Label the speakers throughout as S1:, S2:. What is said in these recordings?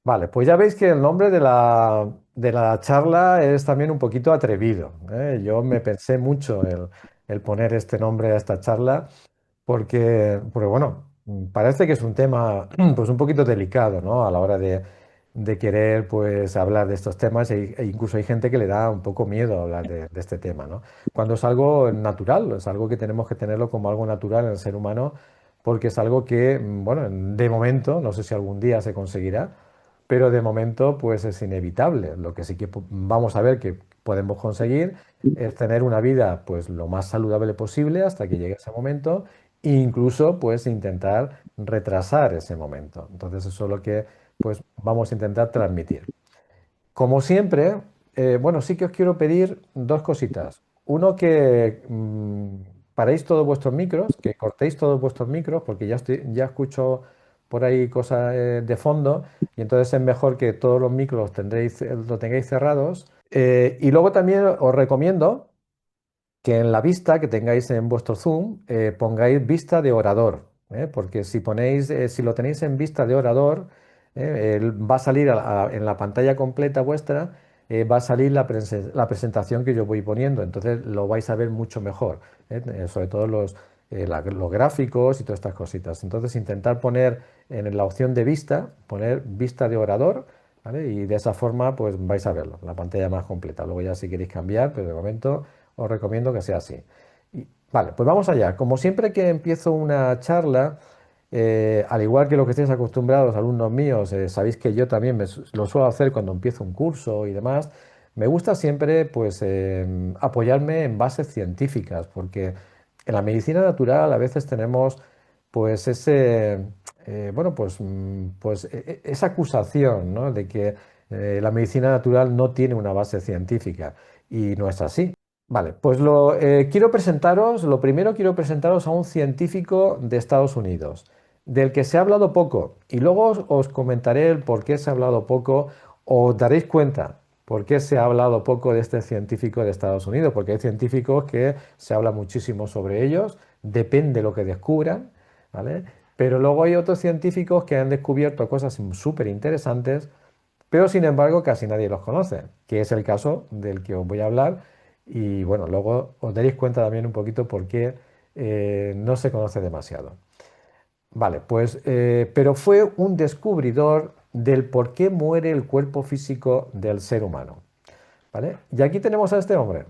S1: Vale, pues ya veis que el nombre de la charla es también un poquito atrevido, ¿eh? Yo me pensé mucho el poner este nombre a esta charla porque bueno, parece que es un tema pues un poquito delicado, ¿no? A la hora de querer pues hablar de estos temas e incluso hay gente que le da un poco miedo hablar de este tema, ¿no? Cuando es algo natural, es algo que tenemos que tenerlo como algo natural en el ser humano porque es algo que, bueno, de momento, no sé si algún día se conseguirá, pero de momento pues es inevitable. Lo que sí que vamos a ver que podemos conseguir es tener una vida pues lo más saludable posible hasta que llegue ese momento e incluso pues intentar retrasar ese momento. Entonces eso es lo que pues vamos a intentar transmitir. Como siempre, bueno, sí que os quiero pedir dos cositas. Uno, que paréis todos vuestros micros, que cortéis todos vuestros micros, porque ya escucho por ahí cosas de fondo, y entonces es mejor que todos los micros lo tengáis cerrados. Y luego también os recomiendo que en la vista que tengáis en vuestro Zoom pongáis vista de orador, porque si lo tenéis en vista de orador, va a salir en la pantalla completa vuestra, va a salir la presentación que yo voy poniendo, entonces lo vais a ver mucho mejor, sobre todo los gráficos y todas estas cositas. Entonces intentar poner en la opción de vista, poner vista de orador. ¿Vale? Y de esa forma, pues vais a verlo, la pantalla más completa. Luego ya si queréis cambiar, pero de momento os recomiendo que sea así. Vale, pues vamos allá. Como siempre que empiezo una charla, al igual que lo que estáis acostumbrados, alumnos míos, sabéis que yo también lo suelo hacer cuando empiezo un curso y demás. Me gusta siempre, pues, apoyarme en bases científicas, porque en la medicina natural a veces tenemos, pues, bueno, esa acusación, ¿no? De que la medicina natural no tiene una base científica y no es así. Vale, pues lo primero quiero presentaros a un científico de Estados Unidos, del que se ha hablado poco, y luego os comentaré el por qué se ha hablado poco, os daréis cuenta por qué se ha hablado poco de este científico de Estados Unidos, porque hay científicos que se habla muchísimo sobre ellos, depende de lo que descubran, ¿vale? Pero luego hay otros científicos que han descubierto cosas súper interesantes pero sin embargo casi nadie los conoce, que es el caso del que os voy a hablar y bueno, luego os daréis cuenta también un poquito por qué no se conoce demasiado. Vale, pues, pero fue un descubridor del por qué muere el cuerpo físico del ser humano, ¿vale? Y aquí tenemos a este hombre,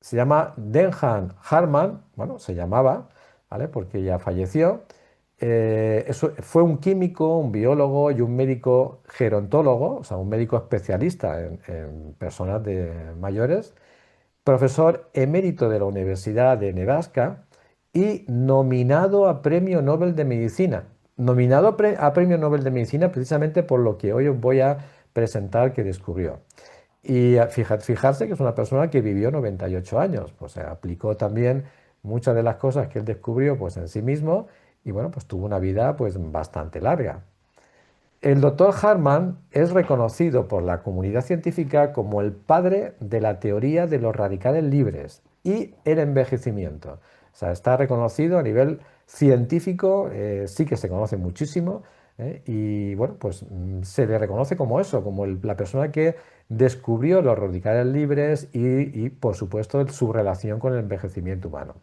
S1: se llama Denhan Harman, bueno, se llamaba, ¿vale? Porque ya falleció. Fue un químico, un biólogo y un médico gerontólogo, o sea, un médico especialista en personas mayores, profesor emérito de la Universidad de Nebraska y nominado a Premio Nobel de Medicina. Nominado a Premio Nobel de Medicina precisamente por lo que hoy os voy a presentar que descubrió. Y fijarse que es una persona que vivió 98 años, pues aplicó también muchas de las cosas que él descubrió pues en sí mismo y bueno, pues tuvo una vida pues bastante larga. El doctor Harman es reconocido por la comunidad científica como el padre de la teoría de los radicales libres y el envejecimiento. O sea, está reconocido a nivel científico, sí que se conoce muchísimo, y bueno, pues se le reconoce como eso, como la persona que descubrió los radicales libres por supuesto, su relación con el envejecimiento humano.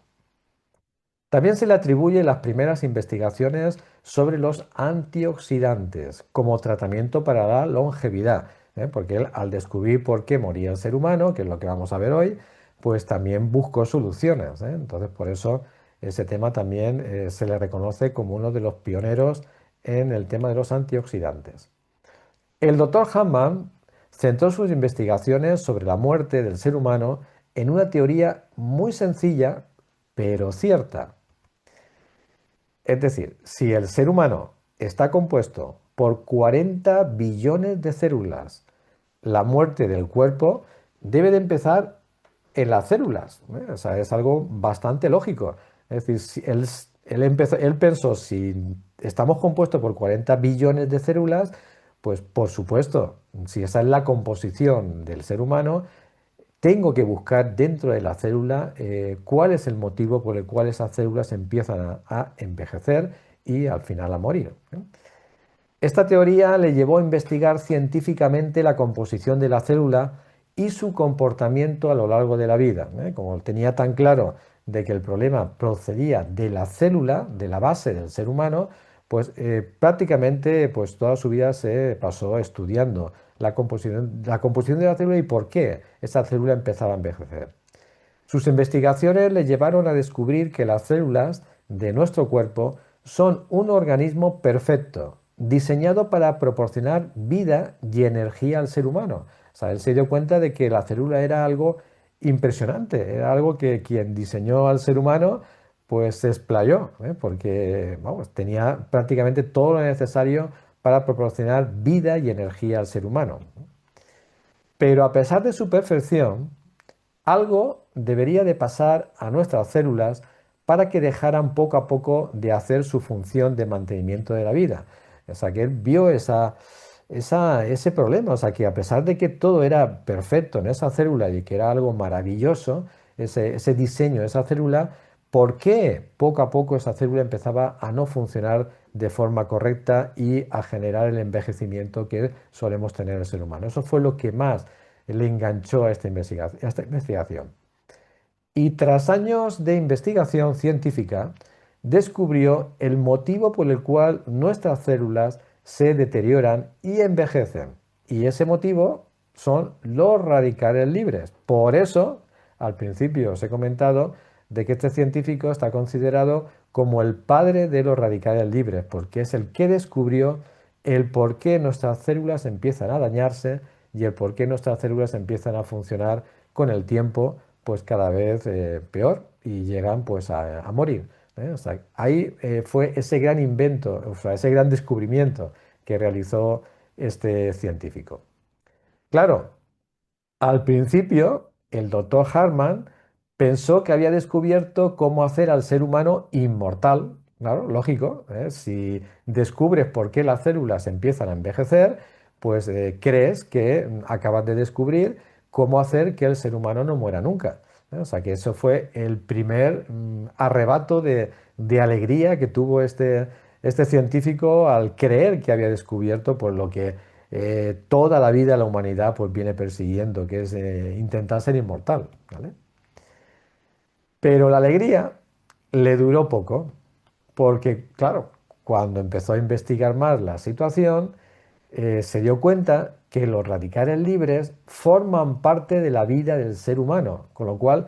S1: También se le atribuye las primeras investigaciones sobre los antioxidantes como tratamiento para la longevidad, porque él al descubrir por qué moría el ser humano, que es lo que vamos a ver hoy, pues también buscó soluciones, Entonces por eso ese tema también se le reconoce como uno de los pioneros en el tema de los antioxidantes. El doctor Hammond centró sus investigaciones sobre la muerte del ser humano en una teoría muy sencilla, pero cierta. Es decir, si el ser humano está compuesto por 40 billones de células, la muerte del cuerpo debe de empezar en las células, ¿eh? O sea, es algo bastante lógico. Es decir, él pensó, si estamos compuestos por 40 billones de células, pues por supuesto, si esa es la composición del ser humano, tengo que buscar dentro de la célula cuál es el motivo por el cual esas células empiezan a envejecer y al final a morir, ¿eh? Esta teoría le llevó a investigar científicamente la composición de la célula y su comportamiento a lo largo de la vida, ¿eh? Como tenía tan claro de que el problema procedía de la célula, de la base del ser humano, pues prácticamente pues, toda su vida se pasó estudiando la composición de la célula y por qué esa célula empezaba a envejecer. Sus investigaciones le llevaron a descubrir que las células de nuestro cuerpo son un organismo perfecto, diseñado para proporcionar vida y energía al ser humano. O sea, él se dio cuenta de que la célula era algo impresionante, era algo que quien diseñó al ser humano pues se explayó, ¿eh? Porque vamos, tenía prácticamente todo lo necesario para proporcionar vida y energía al ser humano. Pero a pesar de su perfección, algo debería de pasar a nuestras células para que dejaran poco a poco de hacer su función de mantenimiento de la vida. O sea, que él vio ese problema, o sea, que a pesar de que todo era perfecto en esa célula y que era algo maravilloso, ese diseño de esa célula, ¿por qué poco a poco esa célula empezaba a no funcionar de forma correcta y a generar el envejecimiento que solemos tener el ser humano? Eso fue lo que más le enganchó a esta investigación. Y tras años de investigación científica, descubrió el motivo por el cual nuestras células se deterioran y envejecen. Y ese motivo son los radicales libres. Por eso, al principio os he comentado de que este científico está considerado como el padre de los radicales libres, porque es el que descubrió el por qué nuestras células empiezan a dañarse y el por qué nuestras células empiezan a funcionar con el tiempo pues cada vez peor y llegan pues a morir. O sea, ahí fue ese gran invento, o sea, ese gran descubrimiento que realizó este científico. Claro, al principio, el doctor Hartman pensó que había descubierto cómo hacer al ser humano inmortal. Claro, lógico, ¿eh? Si descubres por qué las células empiezan a envejecer, pues crees que acabas de descubrir cómo hacer que el ser humano no muera nunca. ¿Eh? O sea que eso fue el primer arrebato de alegría que tuvo este científico al creer que había descubierto por lo que toda la vida la humanidad pues viene persiguiendo, que es intentar ser inmortal, ¿vale? Pero la alegría le duró poco, porque claro, cuando empezó a investigar más la situación, se dio cuenta que los radicales libres forman parte de la vida del ser humano, con lo cual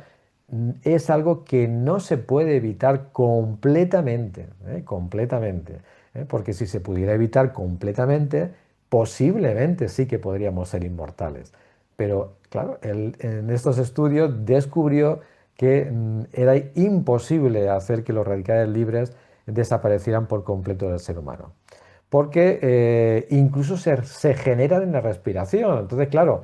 S1: es algo que no se puede evitar completamente, completamente, porque si se pudiera evitar completamente, posiblemente sí que podríamos ser inmortales. Pero claro, él en estos estudios descubrió que era imposible hacer que los radicales libres desaparecieran por completo del ser humano porque incluso se generan en la respiración. Entonces, claro,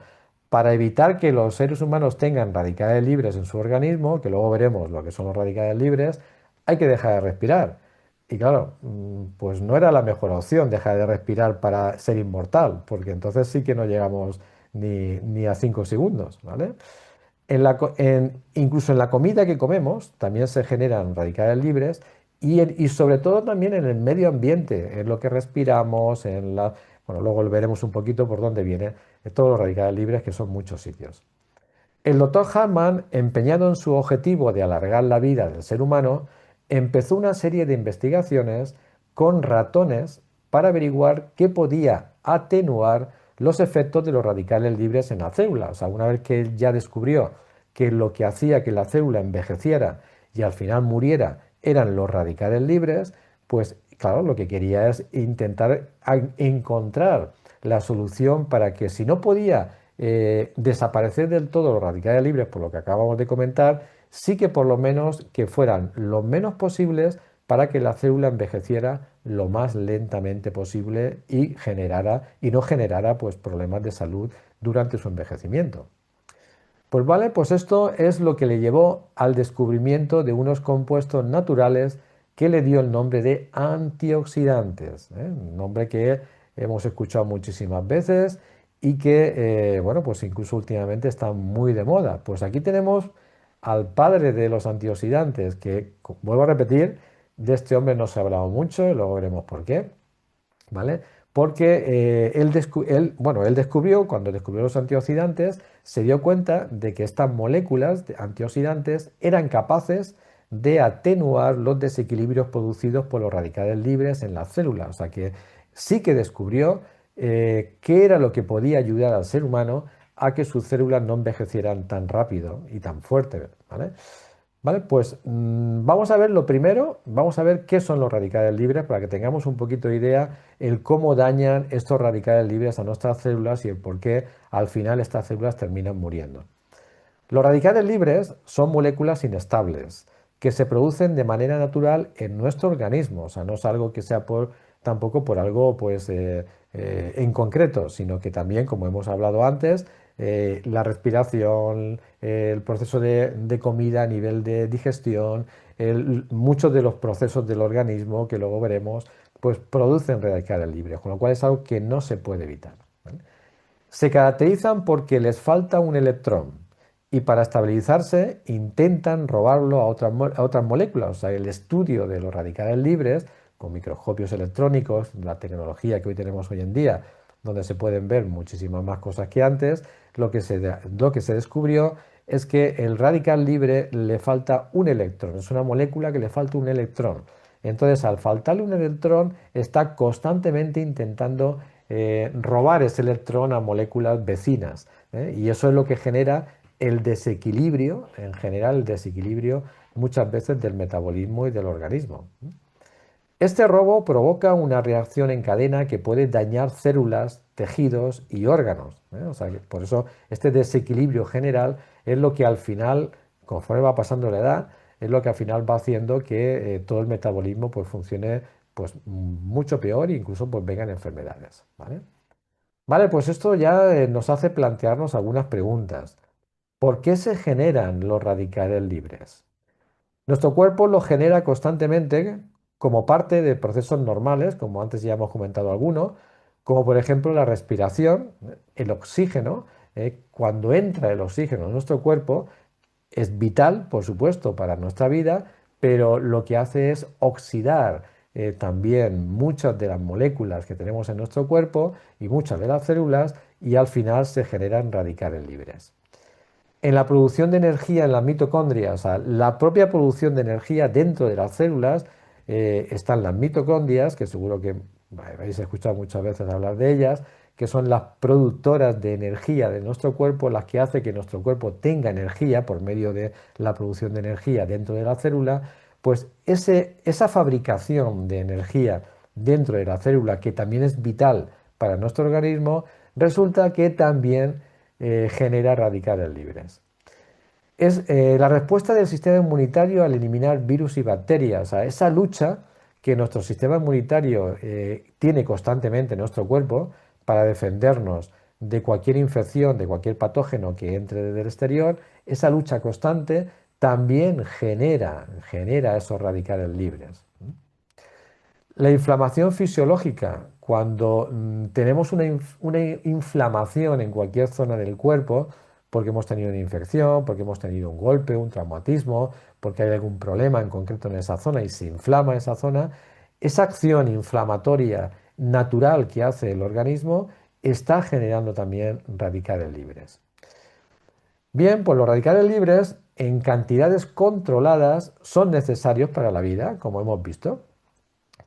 S1: para evitar que los seres humanos tengan radicales libres en su organismo, que luego veremos lo que son los radicales libres, hay que dejar de respirar. Y claro, pues no era la mejor opción dejar de respirar para ser inmortal, porque entonces sí que no llegamos ni a 5 segundos, ¿vale? Incluso en la comida que comemos también se generan radicales libres y sobre todo también en el medio ambiente, en lo que respiramos, bueno, luego veremos un poquito por dónde vienen todos los radicales libres, que son muchos sitios. El doctor Hartman, empeñado en su objetivo de alargar la vida del ser humano, empezó una serie de investigaciones con ratones para averiguar qué podía atenuar los efectos de los radicales libres en la célula. O sea, una vez que él ya descubrió que lo que hacía que la célula envejeciera y al final muriera eran los radicales libres, pues claro, lo que quería es intentar encontrar la solución para que si no podía desaparecer del todo los radicales libres, por lo que acabamos de comentar, sí que por lo menos que fueran lo menos posibles para que la célula envejeciera lo más lentamente posible y no generara pues, problemas de salud durante su envejecimiento. Pues vale, pues esto es lo que le llevó al descubrimiento de unos compuestos naturales que le dio el nombre de antioxidantes, ¿eh? Un nombre que hemos escuchado muchísimas veces y que, bueno, pues incluso últimamente está muy de moda. Pues aquí tenemos al padre de los antioxidantes, que, vuelvo a repetir, de este hombre no se ha hablado mucho y luego veremos por qué, ¿vale? porque él descubrió, cuando descubrió los antioxidantes, se dio cuenta de que estas moléculas de antioxidantes eran capaces de atenuar los desequilibrios producidos por los radicales libres en las células. O sea que sí que descubrió qué era lo que podía ayudar al ser humano a que sus células no envejecieran tan rápido y tan fuerte, ¿vale? Vale, pues vamos a ver lo primero, vamos a ver qué son los radicales libres para que tengamos un poquito de idea el cómo dañan estos radicales libres a nuestras células y el por qué al final estas células terminan muriendo. Los radicales libres son moléculas inestables que se producen de manera natural en nuestro organismo, o sea, no es algo que sea tampoco por algo pues, en concreto, sino que también, como hemos hablado antes, la respiración, el proceso de comida a nivel de digestión, muchos de los procesos del organismo que luego veremos, pues producen radicales libres, con lo cual es algo que no se puede evitar, ¿vale? Se caracterizan porque les falta un electrón y para estabilizarse intentan robarlo a otras moléculas. O sea, el estudio de los radicales libres con microscopios electrónicos, la tecnología que hoy tenemos hoy en día, donde se pueden ver muchísimas más cosas que antes, lo que se descubrió es que el radical libre le falta un electrón, es una molécula que le falta un electrón. Entonces, al faltarle un electrón, está constantemente intentando robar ese electrón a moléculas vecinas, ¿eh? Y eso es lo que genera el desequilibrio, en general el desequilibrio muchas veces del metabolismo y del organismo. Este robo provoca una reacción en cadena que puede dañar células, tejidos y órganos, ¿eh? O sea, por eso este desequilibrio general es lo que al final, conforme va pasando la edad, es lo que al final va haciendo que todo el metabolismo pues, funcione pues, mucho peor e incluso pues, vengan enfermedades, ¿vale? Vale, pues esto ya nos hace plantearnos algunas preguntas. ¿Por qué se generan los radicales libres? Nuestro cuerpo los genera constantemente como parte de procesos normales, como antes ya hemos comentado algunos, como por ejemplo la respiración, el oxígeno. Cuando entra el oxígeno en nuestro cuerpo, es vital, por supuesto, para nuestra vida, pero lo que hace es oxidar también muchas de las moléculas que tenemos en nuestro cuerpo y muchas de las células y al final se generan radicales libres. En la producción de energía en las mitocondrias, o sea, la propia producción de energía dentro de las células, están las mitocondrias, que seguro que habéis escuchado muchas veces hablar de ellas, que son las productoras de energía de nuestro cuerpo, las que hace que nuestro cuerpo tenga energía por medio de la producción de energía dentro de la célula, pues esa fabricación de energía dentro de la célula, que también es vital para nuestro organismo, resulta que también genera radicales libres. Es la respuesta del sistema inmunitario al eliminar virus y bacterias, a esa lucha que nuestro sistema inmunitario tiene constantemente en nuestro cuerpo para defendernos de cualquier infección, de cualquier patógeno que entre desde el exterior. Esa lucha constante también genera esos radicales libres. La inflamación fisiológica, cuando tenemos una inflamación en cualquier zona del cuerpo, porque hemos tenido una infección, porque hemos tenido un golpe, un traumatismo, porque hay algún problema en concreto en esa zona y se inflama esa zona, esa acción inflamatoria natural que hace el organismo está generando también radicales libres. Bien, pues los radicales libres en cantidades controladas son necesarios para la vida, como hemos visto,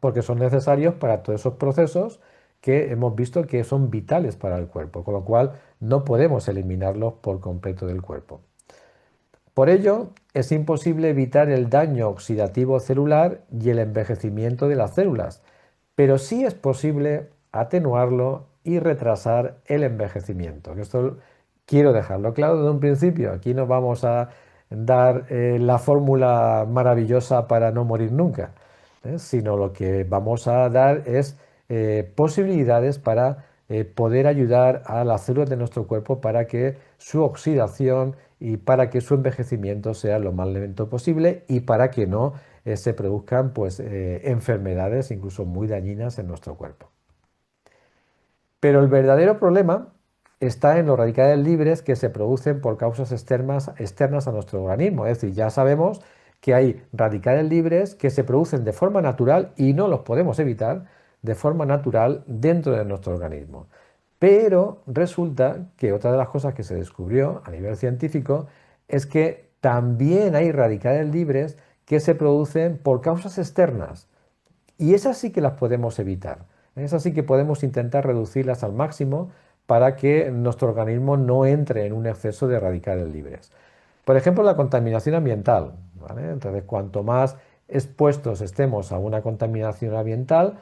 S1: porque son necesarios para todos esos procesos que hemos visto que son vitales para el cuerpo, con lo cual no podemos eliminarlos por completo del cuerpo. Por ello, es imposible evitar el daño oxidativo celular y el envejecimiento de las células, pero sí es posible atenuarlo y retrasar el envejecimiento. Esto quiero dejarlo claro desde un principio. Aquí no vamos a dar la fórmula maravillosa para no morir nunca, sino lo que vamos a dar es posibilidades para poder ayudar a las células de nuestro cuerpo para que su oxidación y para que su envejecimiento sea lo más lento posible y para que no se produzcan pues, enfermedades incluso muy dañinas en nuestro cuerpo. Pero el verdadero problema está en los radicales libres que se producen por causas externas a nuestro organismo. Es decir, ya sabemos que hay radicales libres que se producen de forma natural y no los podemos evitar, de forma natural dentro de nuestro organismo. Pero resulta que otra de las cosas que se descubrió a nivel científico es que también hay radicales libres que se producen por causas externas. Y esas sí que las podemos evitar. Esas sí que podemos intentar reducirlas al máximo para que nuestro organismo no entre en un exceso de radicales libres. Por ejemplo, la contaminación ambiental, ¿vale? Entonces, cuanto más expuestos estemos a una contaminación ambiental,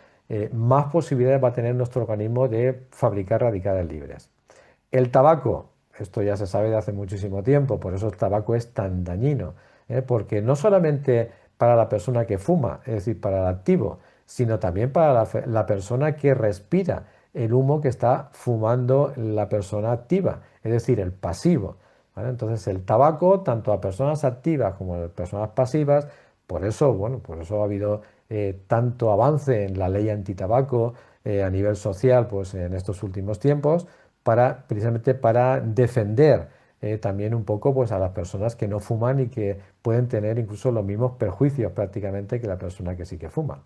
S1: más posibilidades va a tener nuestro organismo de fabricar radicales libres. El tabaco, esto ya se sabe de hace muchísimo tiempo, por eso el tabaco es tan dañino, porque no solamente para la persona que fuma, es decir, para el activo, sino también para la persona que respira el humo que está fumando la persona activa, es decir, el pasivo. ¿Vale? Entonces, el tabaco, tanto a personas activas como a personas pasivas, por eso, bueno, por eso ha habido tanto avance en la ley antitabaco a nivel social, pues en estos últimos tiempos, precisamente para defender también un poco pues, a las personas que no fuman y que pueden tener incluso los mismos perjuicios prácticamente que la persona que sí que fuma.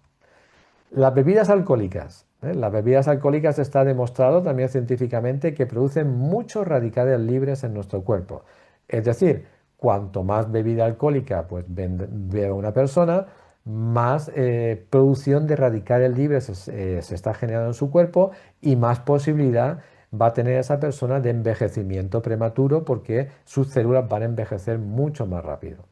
S1: Las bebidas alcohólicas. Las bebidas alcohólicas está demostrado también científicamente que producen muchos radicales libres en nuestro cuerpo. Es decir, cuanto más bebida alcohólica pues, beba una persona, más producción de radicales libres se está generando en su cuerpo y más posibilidad va a tener esa persona de envejecimiento prematuro porque sus células van a envejecer mucho más rápido.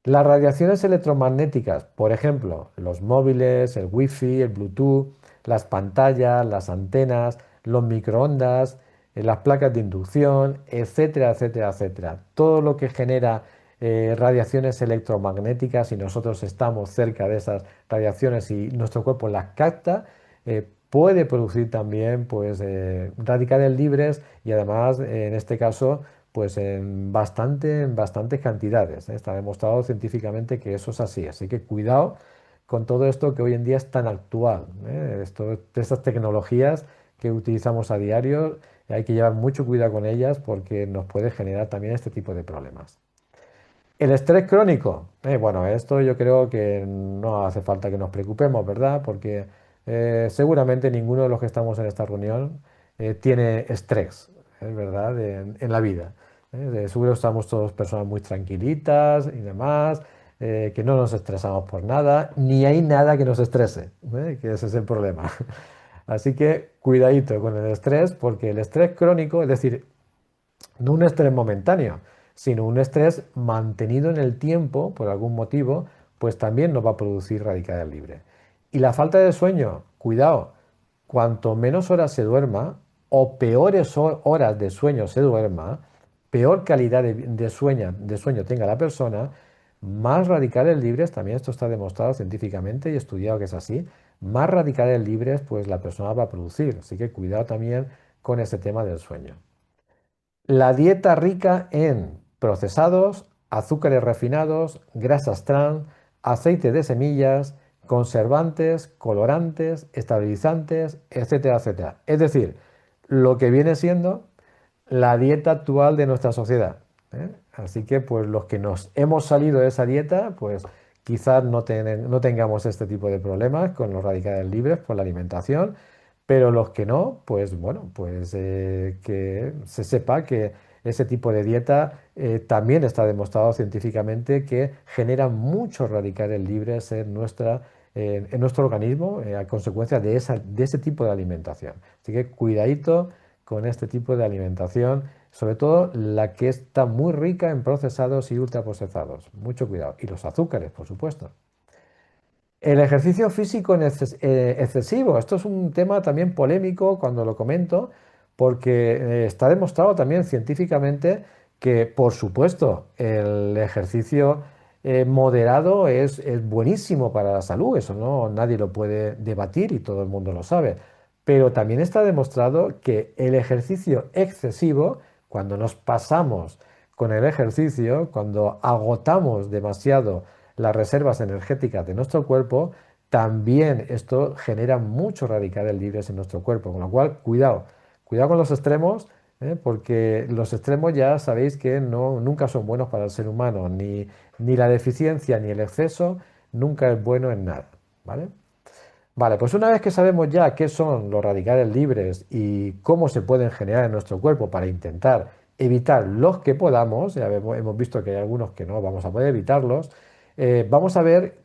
S1: Las radiaciones electromagnéticas, por ejemplo, los móviles, el wifi, el Bluetooth, las pantallas, las antenas, los microondas, las placas de inducción, etcétera, etcétera, etcétera. Todo lo que genera radiaciones electromagnéticas y nosotros estamos cerca de esas radiaciones y nuestro cuerpo las capta, puede producir también pues, radicales libres y además, en este caso, pues en bastantes cantidades, ¿eh? Está demostrado científicamente que eso es así. Así que cuidado con todo esto que hoy en día es tan actual, ¿eh? Estas tecnologías que utilizamos a diario, hay que llevar mucho cuidado con ellas porque nos puede generar también este tipo de problemas. El estrés crónico, bueno, esto yo creo que no hace falta que nos preocupemos, ¿verdad? Porque seguramente ninguno de los que estamos en esta reunión tiene estrés, es verdad, en la vida. Seguro estamos todos personas muy tranquilitas y demás, que no nos estresamos por nada, ni hay nada que nos estrese, que ese es el problema. Así que cuidadito con el estrés, porque el estrés crónico, es decir, no un estrés momentáneo, sino un estrés mantenido en el tiempo por algún motivo, pues también nos va a producir radicales libres. Y la falta de sueño, cuidado, cuanto menos horas se duerma o peores horas de sueño se duerma, peor calidad de sueño tenga la persona, más radicales libres, también esto está demostrado científicamente y estudiado que es así, más radicales libres pues la persona va a producir. Así que cuidado también con ese tema del sueño. La dieta rica en procesados, azúcares refinados, grasas trans, aceite de semillas, conservantes, colorantes, estabilizantes, etcétera, etcétera. Es decir, lo que viene siendo la dieta actual de nuestra sociedad, ¿eh? Así que pues los que nos hemos salido de esa dieta, pues quizás no tengamos este tipo de problemas con los radicales libres por la alimentación, pero los que no, pues bueno, pues que se sepa que ese tipo de dieta también está demostrado científicamente que genera muchos radicales libres en nuestro organismo a consecuencia de ese tipo de alimentación. Así que cuidadito con este tipo de alimentación, sobre todo la que está muy rica en procesados y ultraprocesados. Mucho cuidado. Y los azúcares, por supuesto. El ejercicio físico excesivo, esto es un tema también polémico cuando lo comento, porque está demostrado también científicamente que, por supuesto, el ejercicio moderado es buenísimo para la salud, eso no, nadie lo puede debatir y todo el mundo lo sabe, pero también está demostrado que el ejercicio excesivo, cuando nos pasamos con el ejercicio, cuando agotamos demasiado las reservas energéticas de nuestro cuerpo, también esto genera muchos radicales libres en nuestro cuerpo. Con lo cual, cuidado, cuidado con los extremos, porque los extremos ya sabéis que nunca son buenos para el ser humano, ni la deficiencia ni el exceso nunca es bueno en nada, ¿vale? Vale, pues una vez que sabemos ya qué son los radicales libres y cómo se pueden generar en nuestro cuerpo para intentar evitar los que podamos, ya hemos visto que hay algunos que no vamos a poder evitarlos, vamos a ver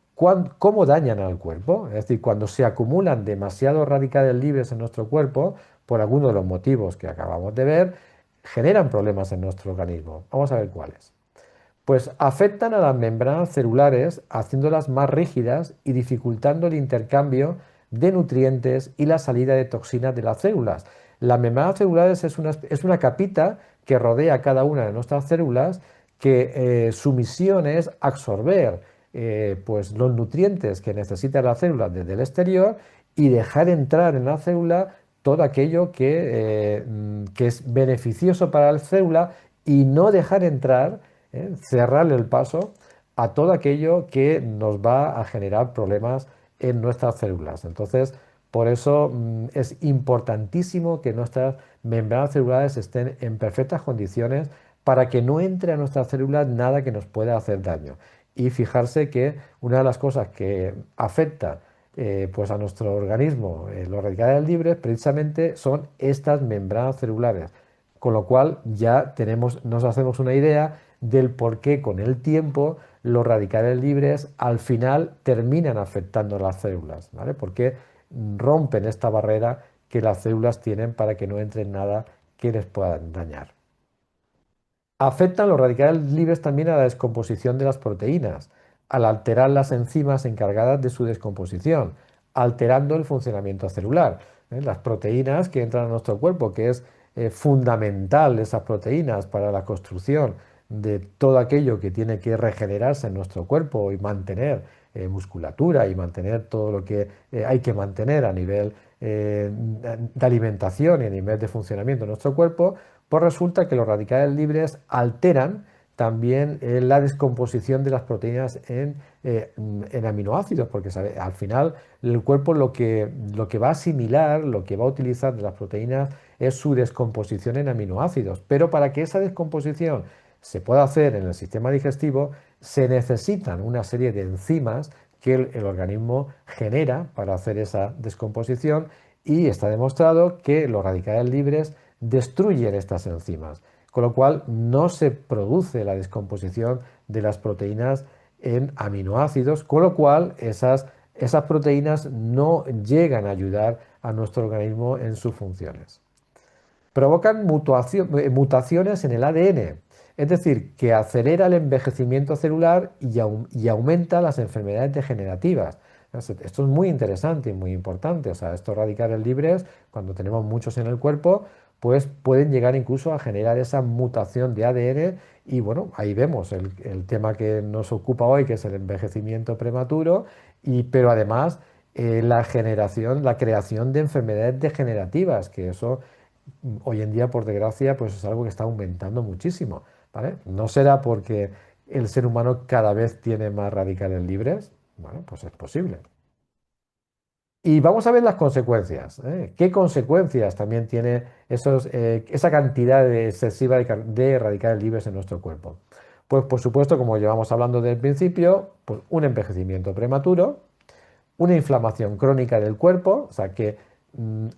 S1: cómo dañan al cuerpo. Es decir, cuando se acumulan demasiados radicales libres en nuestro cuerpo, por alguno de los motivos que acabamos de ver, generan problemas en nuestro organismo. Vamos a ver cuáles. Pues afectan a las membranas celulares, haciéndolas más rígidas y dificultando el intercambio de nutrientes y la salida de toxinas de las células. Las membranas celulares es una capita que rodea cada una de nuestras células que su misión es absorber pues los nutrientes que necesitan las células desde el exterior y dejar entrar en la célula todo aquello que es beneficioso para la célula y no dejar entrar, cerrarle el paso a todo aquello que nos va a generar problemas en nuestras células. Entonces, por eso es importantísimo que nuestras membranas celulares estén en perfectas condiciones para que no entre a nuestras células nada que nos pueda hacer daño. Y fijarse que una de las cosas que afecta pues a nuestro organismo, los radicales libres, precisamente son estas membranas celulares. Con lo cual ya nos hacemos una idea del por qué con el tiempo los radicales libres al final terminan afectando a las células, ¿vale? Porque rompen esta barrera que las células tienen para que no entre nada que les pueda dañar. Afectan los radicales libres también a la descomposición de las proteínas, al alterar las enzimas encargadas de su descomposición, alterando el funcionamiento celular. Las proteínas que entran a nuestro cuerpo, que es fundamental esas proteínas para la construcción de todo aquello que tiene que regenerarse en nuestro cuerpo y mantener musculatura y mantener todo lo que hay que mantener a nivel de alimentación y a nivel de funcionamiento de nuestro cuerpo, pues resulta que los radicales libres alteran también la descomposición de las proteínas en aminoácidos, porque al final el cuerpo lo que va a asimilar, lo que va a utilizar de las proteínas es su descomposición en aminoácidos. Pero para que esa descomposición se pueda hacer en el sistema digestivo, se necesitan una serie de enzimas que el organismo genera para hacer esa descomposición y está demostrado que los radicales libres destruyen estas enzimas, con lo cual no se produce la descomposición de las proteínas en aminoácidos, con lo cual esas proteínas no llegan a ayudar a nuestro organismo en sus funciones. Provocan mutaciones en el ADN, es decir, que acelera el envejecimiento celular y aumenta las enfermedades degenerativas. Esto es muy interesante y muy importante. O sea, estos radicales libres, cuando tenemos muchos en el cuerpo, pues pueden llegar incluso a generar esa mutación de ADN y bueno, ahí vemos el tema que nos ocupa hoy, que es el envejecimiento prematuro, pero además la creación de enfermedades degenerativas, que eso hoy en día, por desgracia, pues es algo que está aumentando muchísimo, ¿vale? ¿No será porque el ser humano cada vez tiene más radicales libres? Bueno, pues es posible. Y vamos a ver las consecuencias, ¿eh? ¿Qué consecuencias también tiene esa cantidad excesiva de radicales libres en nuestro cuerpo? Pues por supuesto, como llevamos hablando desde el principio, pues un envejecimiento prematuro, una inflamación crónica del cuerpo, o sea que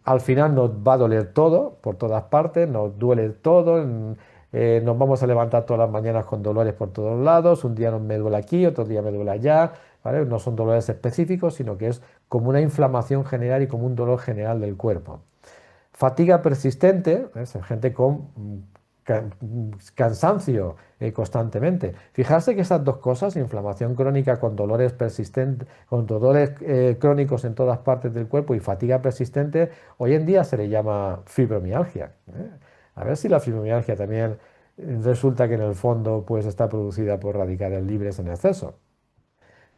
S1: al final nos va a doler todo por todas partes, nos duele todo, nos vamos a levantar todas las mañanas con dolores por todos lados, un día me duele aquí, otro día me duele allá, ¿vale? No son dolores específicos, sino que es como una inflamación general y como un dolor general del cuerpo. Fatiga persistente, es gente con cansancio constantemente. Fijarse que esas dos cosas, inflamación crónica con dolores persistentes, con dolores crónicos en todas partes del cuerpo y fatiga persistente, hoy en día se le llama fibromialgia. A ver si la fibromialgia también resulta que en el fondo pues está producida por radicales libres en exceso.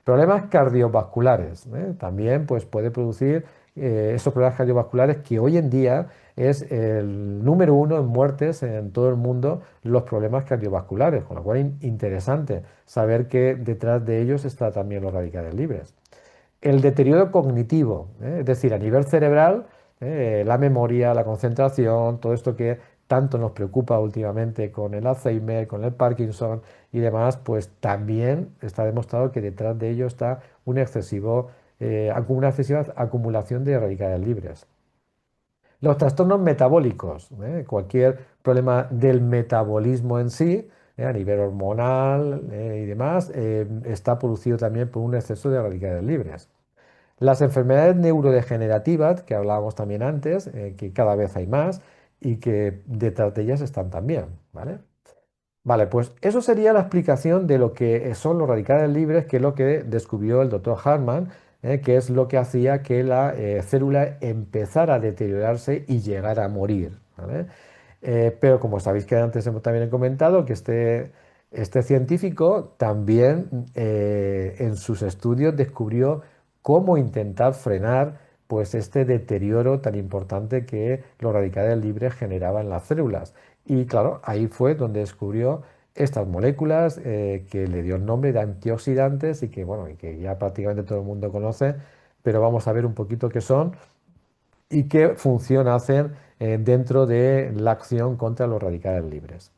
S1: Problemas cardiovasculares, ¿eh? También pues, puede producir esos problemas cardiovasculares que hoy en día es el número uno en muertes en todo el mundo, los problemas cardiovasculares, con lo cual es interesante saber que detrás de ellos está también los radicales libres. El deterioro cognitivo, es decir, a nivel cerebral, la memoria, la concentración, todo esto que tanto nos preocupa últimamente con el Alzheimer, con el Parkinson y demás, pues también está demostrado que detrás de ello está un excesivo una excesiva acumulación de radicales libres. Los trastornos metabólicos, cualquier problema del metabolismo en sí, a nivel hormonal y demás, está producido también por un exceso de radicales libres. Las enfermedades neurodegenerativas, que hablábamos también antes, que cada vez hay más y que detrás de ellas están también, ¿vale? Vale, pues eso sería la explicación de lo que son los radicales libres, que es lo que descubrió el doctor Hartmann, que es lo que hacía que la célula empezara a deteriorarse y llegara a morir, ¿vale? Pero como sabéis que antes hemos también comentado que este científico también en sus estudios descubrió cómo intentar frenar pues este deterioro tan importante que los radicales libres generaban en las células. Y claro, ahí fue donde descubrió estas moléculas que le dio el nombre de antioxidantes y que, bueno, y que ya prácticamente todo el mundo conoce, pero vamos a ver un poquito qué son y qué función hacen dentro de la acción contra los radicales libres.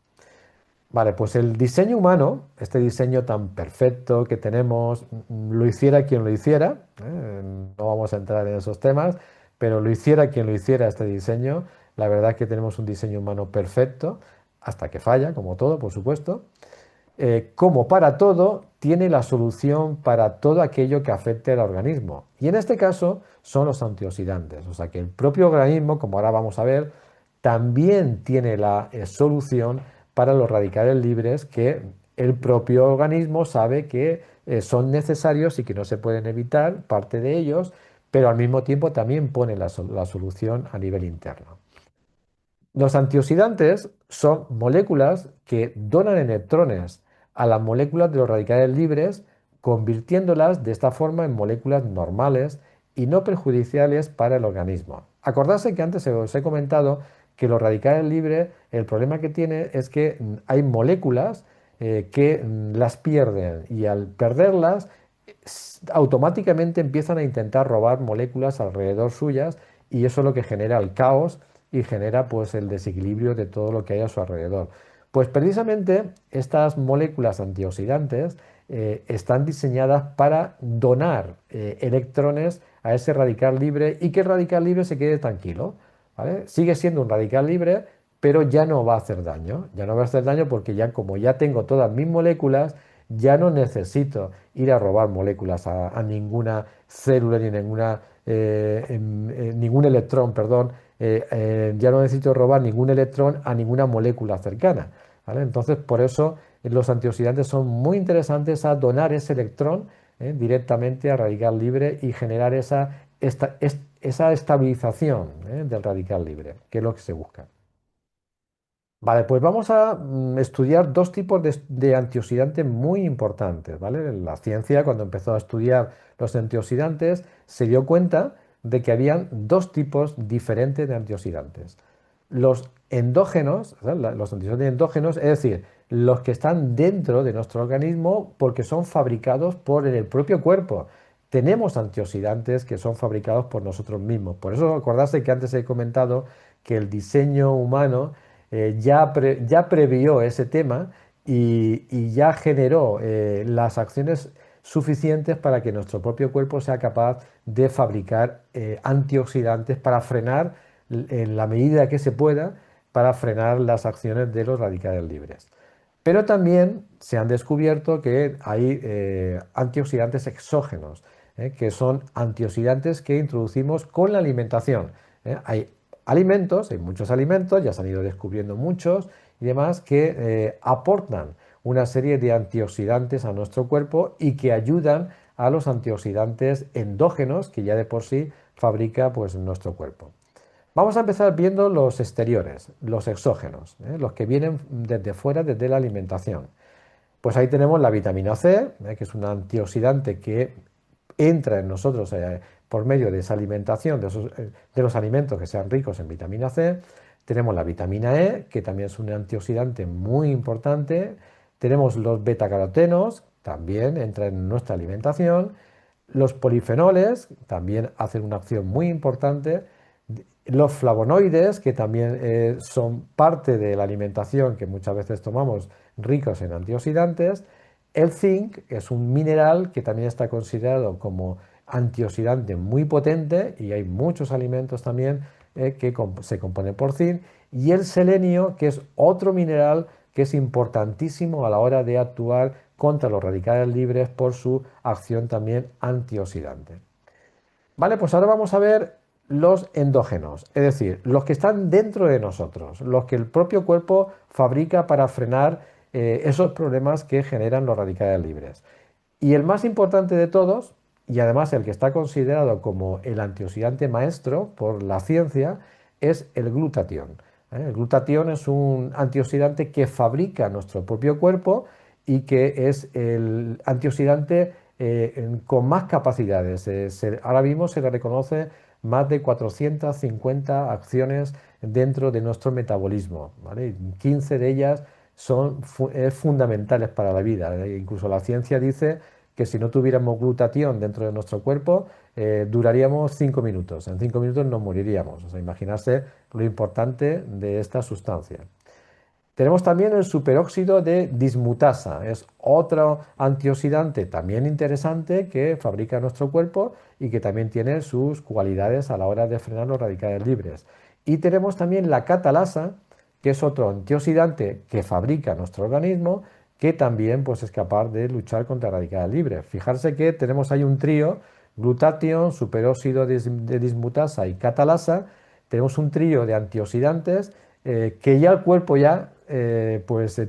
S1: Vale, pues el diseño humano, este diseño tan perfecto que tenemos, lo hiciera quien lo hiciera, no vamos a entrar en esos temas, pero lo hiciera quien lo hiciera este diseño, la verdad es que tenemos un diseño humano perfecto, hasta que falla, como todo, por supuesto. Como para todo, tiene la solución para todo aquello que afecte al organismo. Y en este caso son los antioxidantes. O sea que el propio organismo, como ahora vamos a ver, también tiene la solución para los radicales libres que el propio organismo sabe que son necesarios y que no se pueden evitar, parte de ellos, pero al mismo tiempo también pone la solución a nivel interno. Los antioxidantes son moléculas que donan electrones a las moléculas de los radicales libres, convirtiéndolas de esta forma en moléculas normales y no perjudiciales para el organismo. Acordarse que antes os he comentado que los radicales libres, el problema que tiene es que hay moléculas que las pierden y al perderlas automáticamente empiezan a intentar robar moléculas alrededor suyas y eso es lo que genera el caos y genera pues el desequilibrio de todo lo que hay a su alrededor. Pues precisamente estas moléculas antioxidantes están diseñadas para donar electrones a ese radical libre y que el radical libre se quede tranquilo, ¿vale? Sigue siendo un radical libre, pero ya no va a hacer daño. Ya no va a hacer daño porque ya como ya tengo todas mis moléculas, ya no necesito ir a robar moléculas a ninguna célula ni ninguna, ningún electrón, perdón, ya no necesito robar ningún electrón a ninguna molécula cercana, ¿vale? Entonces, por eso los antioxidantes son muy interesantes a donar ese electrón directamente a radical libre y generar esa estabilización del radical libre, que es lo que se busca. Vale, pues vamos a estudiar dos tipos de antioxidantes muy importantes, ¿vale? La ciencia, cuando empezó a estudiar los antioxidantes, se dio cuenta de que habían dos tipos diferentes de antioxidantes. Los endógenos, ¿sabes? Los antioxidantes endógenos, es decir, los que están dentro de nuestro organismo porque son fabricados por el propio cuerpo. Tenemos antioxidantes que son fabricados por nosotros mismos. Por eso acordarse que antes he comentado que el diseño humano ya previó ese tema y ya generó las acciones suficientes para que nuestro propio cuerpo sea capaz de fabricar antioxidantes para frenar, en la medida que se pueda, para frenar las acciones de los radicales libres. Pero también se han descubierto que hay antioxidantes exógenos, que son antioxidantes que introducimos con la alimentación. Hay alimentos, hay muchos alimentos, ya se han ido descubriendo muchos y demás, que aportan una serie de antioxidantes a nuestro cuerpo y que ayudan a los antioxidantes endógenos que ya de por sí fabrica pues, nuestro cuerpo. Vamos a empezar viendo los exteriores, los exógenos, los que vienen desde fuera, desde la alimentación. Pues ahí tenemos la vitamina C, que es un antioxidante que entra en nosotros por medio de esa alimentación, de los alimentos que sean ricos en vitamina C. Tenemos la vitamina E, que también es un antioxidante muy importante. Tenemos los betacarotenos, también entran en nuestra alimentación. Los polifenoles también hacen una acción muy importante. Los flavonoides, que también son parte de la alimentación que muchas veces tomamos, ricos en antioxidantes. El zinc es un mineral que también está considerado como antioxidante muy potente y hay muchos alimentos también se componen por zinc. Y el selenio, que es otro mineral que es importantísimo a la hora de actuar contra los radicales libres por su acción también antioxidante. Vale, pues ahora vamos a ver los endógenos, es decir, los que están dentro de nosotros, los que el propio cuerpo fabrica para frenar esos problemas que generan los radicales libres. Y el más importante de todos, y además el que está considerado como el antioxidante maestro por la ciencia, es el glutatión. El glutatión es un antioxidante que fabrica nuestro propio cuerpo y que es el antioxidante con más capacidades. Ahora mismo se le reconoce más de 450 acciones dentro de nuestro metabolismo, ¿vale? 15 de ellas son fundamentales para la vida. Incluso la ciencia dice que si no tuviéramos glutatión dentro de nuestro cuerpo, duraríamos 5 minutos. En 5 minutos nos moriríamos. O sea, imaginarse lo importante de esta sustancia. Tenemos también el superóxido de dismutasa, es otro antioxidante también interesante que fabrica nuestro cuerpo y que también tiene sus cualidades a la hora de frenar los radicales libres. Y tenemos también la catalasa, que es otro antioxidante que fabrica nuestro organismo, que también pues, es capaz de luchar contra radicales libres. Fijarse que tenemos ahí un trío, glutatión, superóxido de dismutasa y catalasa, tenemos un trío de antioxidantes que ya el cuerpo ya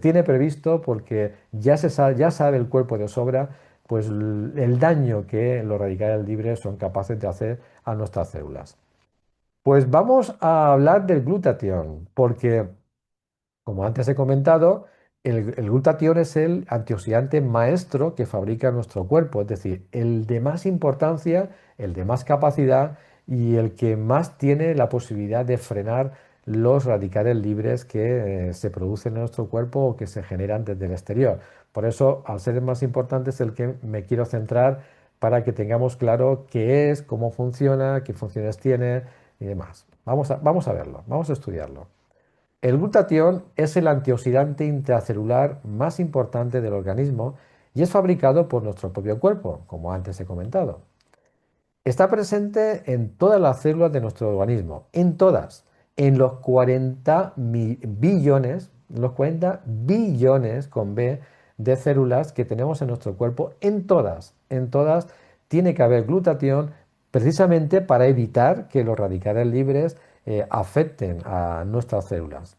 S1: tiene previsto porque ya sabe el cuerpo de sobra pues el daño que los radicales libres son capaces de hacer a nuestras células. Pues vamos a hablar del glutatión, porque como antes he comentado, el glutatión es el antioxidante maestro que fabrica nuestro cuerpo, es decir, el de más importancia, el de más capacidad y el que más tiene la posibilidad de frenar los radicales libres que se producen en nuestro cuerpo o que se generan desde el exterior. Por eso, al ser el más importante, es el que me quiero centrar para que tengamos claro qué es, cómo funciona, qué funciones tiene y demás. Vamos a verlo, vamos a estudiarlo. El glutatión es el antioxidante intracelular más importante del organismo y es fabricado por nuestro propio cuerpo, como antes he comentado. Está presente en todas las células de nuestro organismo, en todas, en los 40 billones, los 40 billones con B de células que tenemos en nuestro cuerpo, en todas tiene que haber glutatión precisamente para evitar que los radicales libres afecten a nuestras células.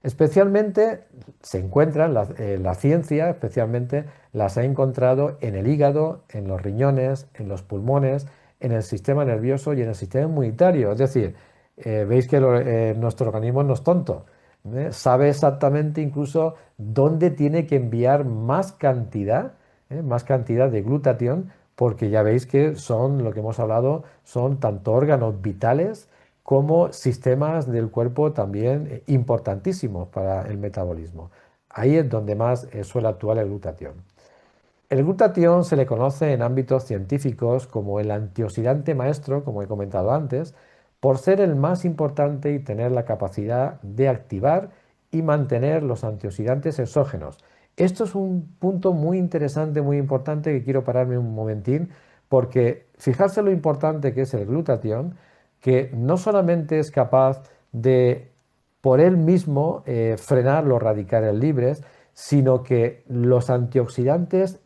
S1: Especialmente se encuentran, la ciencia especialmente las ha encontrado en el hígado, en los riñones, en los pulmones, en el sistema nervioso y en el sistema inmunitario. Es decir, veis que nuestro organismo no es tonto, sabe exactamente incluso dónde tiene que enviar más cantidad de glutatión, porque ya veis que son, lo que hemos hablado, son tanto órganos vitales como sistemas del cuerpo también importantísimos para el metabolismo. Ahí es donde más suele actuar el glutatión. El glutatión se le conoce en ámbitos científicos como el antioxidante maestro, como he comentado antes, por ser el más importante y tener la capacidad de activar y mantener los antioxidantes exógenos. Esto es un punto muy interesante, muy importante, que quiero pararme un momentín, porque fijarse lo importante que es el glutatión, que no solamente es capaz de por él mismo frenar los radicales libres, sino que los antioxidantes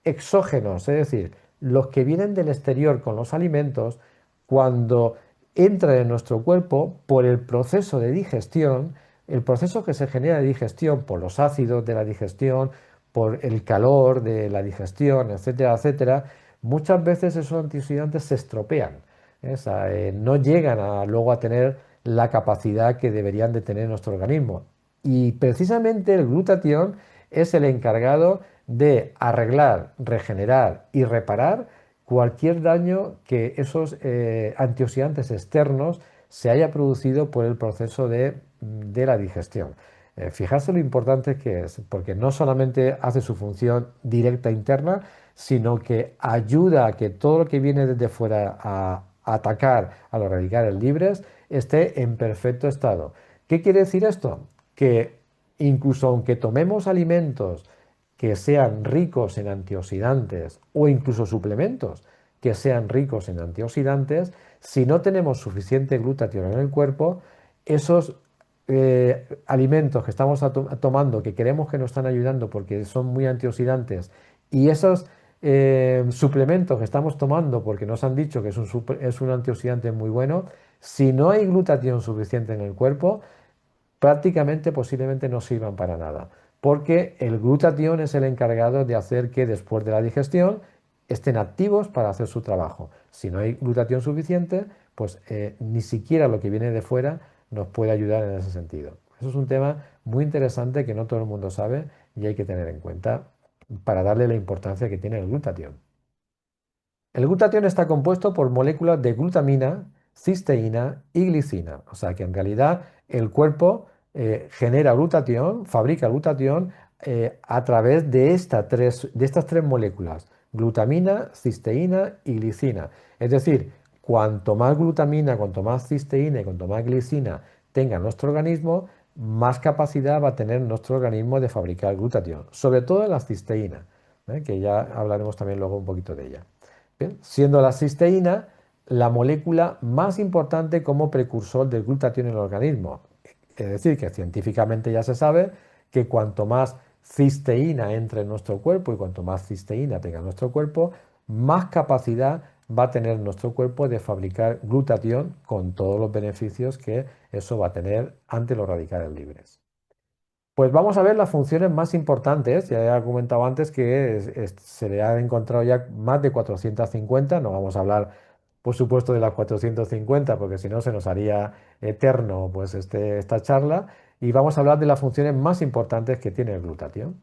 S1: exógenos, es decir, los que vienen del exterior con los alimentos, cuando entran en nuestro cuerpo por el proceso de digestión, el proceso que se genera de digestión por los ácidos de la digestión, por el calor de la digestión, etcétera, etcétera, muchas veces esos antioxidantes se estropean. O sea, no llegan luego a tener la capacidad que deberían de tener nuestro organismo. Y precisamente el glutatión es el encargado de arreglar, regenerar y reparar cualquier daño que esos antioxidantes externos se haya producido por el proceso de la digestión. Fijarse lo importante que es, porque no solamente hace su función directa interna, sino que ayuda a que todo lo que viene desde fuera a atacar a los radicales libres esté en perfecto estado. ¿Qué quiere decir esto? Que incluso aunque tomemos alimentos que sean ricos en antioxidantes o incluso suplementos que sean ricos en antioxidantes. Si no tenemos suficiente glutatión en el cuerpo, esos alimentos que estamos tomando, que creemos que nos están ayudando porque son muy antioxidantes, y esos suplementos que estamos tomando porque nos han dicho que es un antioxidante muy bueno, si no hay glutatión suficiente en el cuerpo, prácticamente posiblemente no sirvan para nada, porque el glutatión es el encargado de hacer que después de la digestión estén activos para hacer su trabajo. Si no hay glutatión suficiente, pues ni siquiera lo que viene de fuera nos puede ayudar en ese sentido. Eso es un tema muy interesante que no todo el mundo sabe y hay que tener en cuenta para darle la importancia que tiene el glutatión. El glutatión está compuesto por moléculas de glutamina, cisteína y glicina. O sea que en realidad el cuerpo genera glutatión, fabrica glutatión a través de estas tres moléculas, glutamina, cisteína y glicina. Es decir, cuanto más glutamina, cuanto más cisteína y cuanto más glicina tenga nuestro organismo, más capacidad va a tener nuestro organismo de fabricar glutatión, sobre todo la cisteína, que ya hablaremos también luego un poquito de ella. Bien, siendo la cisteína la molécula más importante como precursor del glutatión en el organismo. Es decir, que científicamente ya se sabe que cuanto más cisteína entre en nuestro cuerpo y cuanto más cisteína tenga nuestro cuerpo, más capacidad va a tener nuestro cuerpo de fabricar glutatión con todos los beneficios que eso va a tener ante los radicales libres. Pues vamos a ver las funciones más importantes. Ya he comentado antes que se le han encontrado ya más de 450. No vamos a hablar, por supuesto, de las 450, porque si no se nos haría eterno pues esta charla. Y vamos a hablar de las funciones más importantes que tiene el glutatión.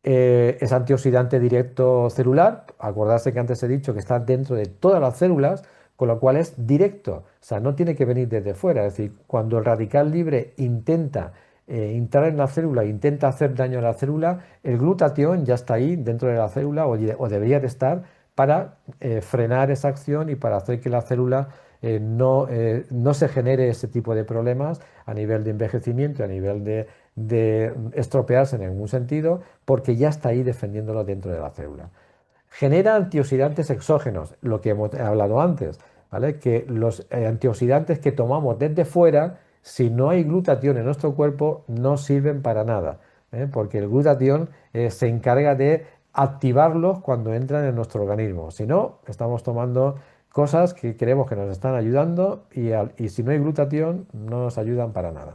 S1: Es antioxidante directo celular. Acordarse que antes he dicho que está dentro de todas las células, con lo cual es directo. O sea, no tiene que venir desde fuera. Es decir, cuando el radical libre intenta entrar en la célula, intenta hacer daño a la célula, el glutatión ya está ahí dentro de la célula o debería de estar para frenar esa acción y para hacer que la célula no se genere ese tipo de problemas a nivel de envejecimiento, a nivel de estropearse en algún sentido, porque ya está ahí defendiéndolo dentro de la célula. Genera antioxidantes exógenos, lo que hemos hablado antes, ¿vale? Que los antioxidantes que tomamos desde fuera, si no hay glutatión en nuestro cuerpo, no sirven para nada, porque el glutatión se encarga de activarlos cuando entran en nuestro organismo. Si no, estamos tomando cosas que creemos que nos están ayudando y si no hay glutatión, no nos ayudan para nada.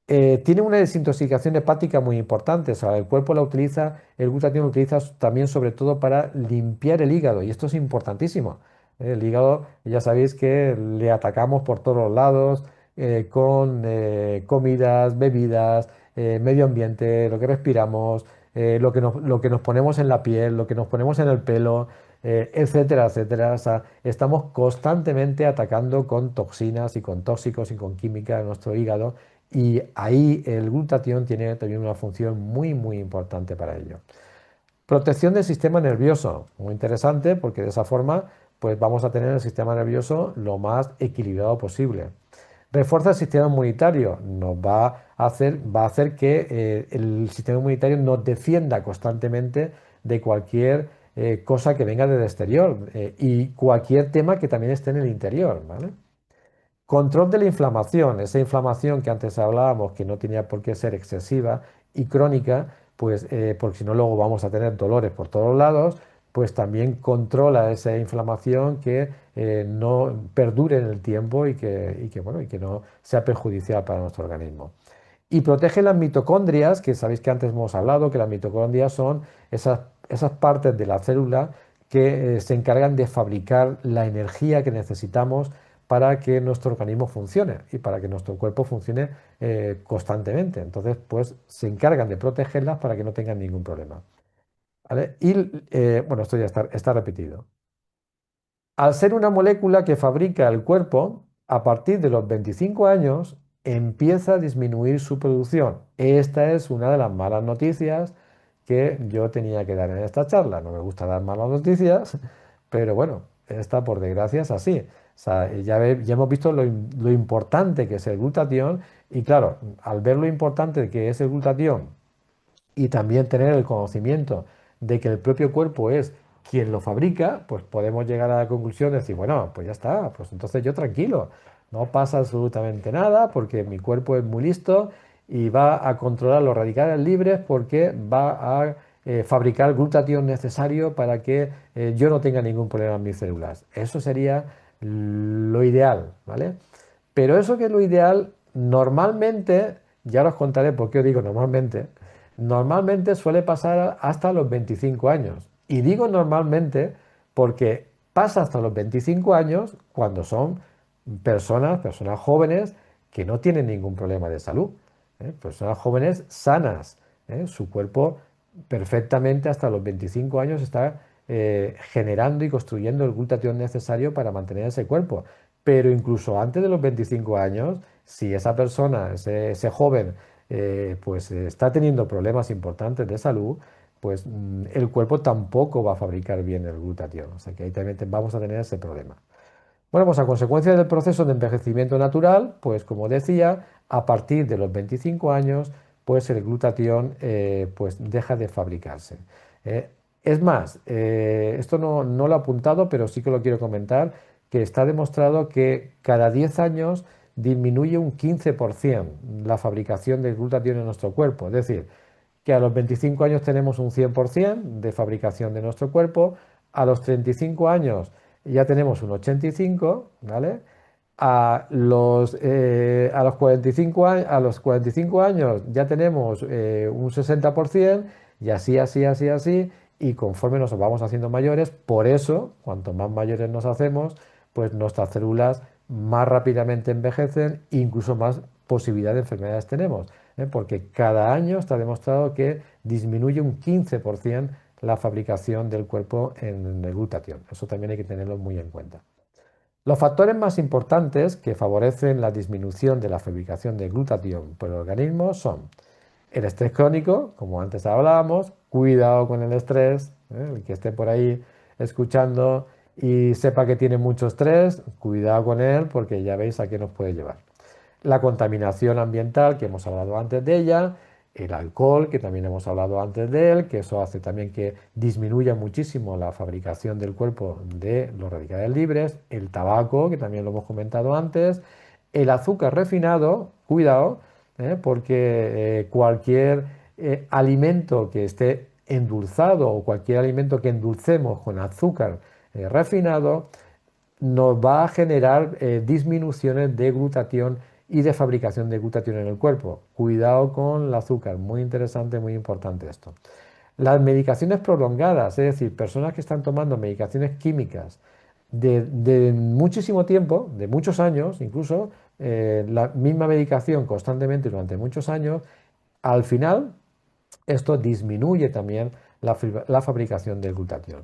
S1: Tiene una desintoxicación hepática muy importante, o sea, el cuerpo la utiliza, el glutatión lo utiliza también sobre todo para limpiar el hígado, y esto es importantísimo. El hígado, ya sabéis que le atacamos por todos los lados, con comidas, bebidas, medio ambiente, lo que respiramos, lo que nos ponemos en la piel, lo que nos ponemos en el pelo, etcétera, etcétera. O sea, estamos constantemente atacando con toxinas y con tóxicos y con química en nuestro hígado y ahí el glutatión tiene también una función muy, muy importante para ello. Protección del sistema nervioso, muy interesante porque de esa forma pues vamos a tener el sistema nervioso lo más equilibrado posible. Refuerza el sistema inmunitario, va a hacer que el sistema inmunitario nos defienda constantemente de cualquier cosa que venga del exterior y cualquier tema que también esté en el interior, ¿vale? Control de la inflamación, esa inflamación que antes hablábamos que no tenía por qué ser excesiva y crónica, pues porque si no luego vamos a tener dolores por todos lados, pues también controla esa inflamación que no perdure en el tiempo bueno, y que no sea perjudicial para nuestro organismo. Y protege las mitocondrias, que sabéis que antes hemos hablado, que las mitocondrias son esas partes de la célula que se encargan de fabricar la energía que necesitamos para que nuestro organismo funcione y para que nuestro cuerpo funcione constantemente. Entonces, pues se encargan de protegerlas para que no tengan ningún problema. ¿Vale? Y bueno, esto ya está repetido. Al ser una molécula que fabrica el cuerpo, a partir de los 25 años empieza a disminuir su producción. Esta es una de las malas noticias que yo tenía que dar en esta charla. No me gusta dar malas noticias, pero bueno, esta por desgracia es así. O sea, ya hemos visto lo importante que es el glutatión y claro, al ver lo importante que es el glutatión y también tener el conocimiento de que el propio cuerpo es quien lo fabrica, pues podemos llegar a la conclusión de decir, bueno, pues ya está, pues entonces yo tranquilo, no pasa absolutamente nada porque mi cuerpo es muy listo y va a controlar los radicales libres porque va a fabricar el glutatión necesario para que yo no tenga ningún problema en mis células. Eso sería lo ideal, ¿vale? Pero eso que es lo ideal, normalmente, ya os contaré por qué os digo normalmente, normalmente suele pasar hasta los 25 años. Y digo normalmente porque pasa hasta los 25 años cuando son personas jóvenes que no tienen ningún problema de salud, personas jóvenes sanas, su cuerpo perfectamente hasta los 25 años está generando y construyendo el glutatión necesario para mantener ese cuerpo. Pero incluso antes de los 25 años, si esa persona, ese joven, pues está teniendo problemas importantes de salud, pues el cuerpo tampoco va a fabricar bien el glutatión. O sea que ahí también vamos a tener ese problema. Bueno, pues a consecuencia del proceso de envejecimiento natural, pues como decía, a partir de los 25 años, pues el glutatión pues deja de fabricarse. Eh, es más, esto no lo he apuntado, pero sí que lo quiero comentar, que está demostrado que cada 10 años disminuye un 15% la fabricación de glutatión en nuestro cuerpo. Es decir, que a los 25 años tenemos un 100% de fabricación de nuestro cuerpo, a los 35 años ya tenemos un 85, ¿vale? A los 45 años, a los 45 años ya tenemos un 60% y así, así, así, así, y conforme nos vamos haciendo mayores, por eso, cuanto más mayores nos hacemos, pues nuestras células más rápidamente envejecen, incluso más posibilidad de enfermedades tenemos, porque cada año está demostrado que disminuye un 15% la fabricación del cuerpo en el glutatión. Eso también hay que tenerlo muy en cuenta. Los factores más importantes que favorecen la disminución de la fabricación de glutatión por el organismo son el estrés crónico, como antes hablábamos, cuidado con el estrés, el que esté por ahí escuchando y sepa que tiene mucho estrés, cuidado con él porque ya veis a qué nos puede llevar. La contaminación ambiental, que hemos hablado antes de ella, el alcohol, que también hemos hablado antes de él, que eso hace también que disminuya muchísimo la fabricación del cuerpo de los radicales libres, el tabaco, que también lo hemos comentado antes, el azúcar refinado, cuidado, porque cualquier alimento que esté endulzado o cualquier alimento que endulcemos con azúcar refinado, nos va a generar disminuciones de glutatión y de fabricación de glutatión en el cuerpo. Cuidado con el azúcar, muy interesante, muy importante esto. Las medicaciones prolongadas, es decir, personas que están tomando medicaciones químicas de muchísimo tiempo, de muchos años, incluso la misma medicación constantemente durante muchos años, al final esto disminuye también la fabricación del glutatión.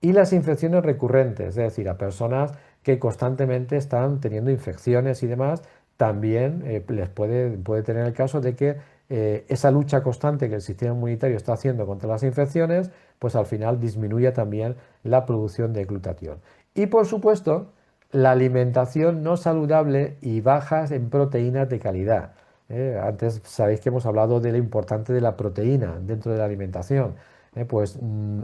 S1: Y las infecciones recurrentes, es decir, a personas que constantemente están teniendo infecciones y demás, también les puede tener el caso de que esa lucha constante que el sistema inmunitario está haciendo contra las infecciones, pues al final disminuye también la producción de glutatión. Y por supuesto, la alimentación no saludable y bajas en proteínas de calidad. Antes sabéis que hemos hablado de lo importante de la proteína dentro de la alimentación. Pues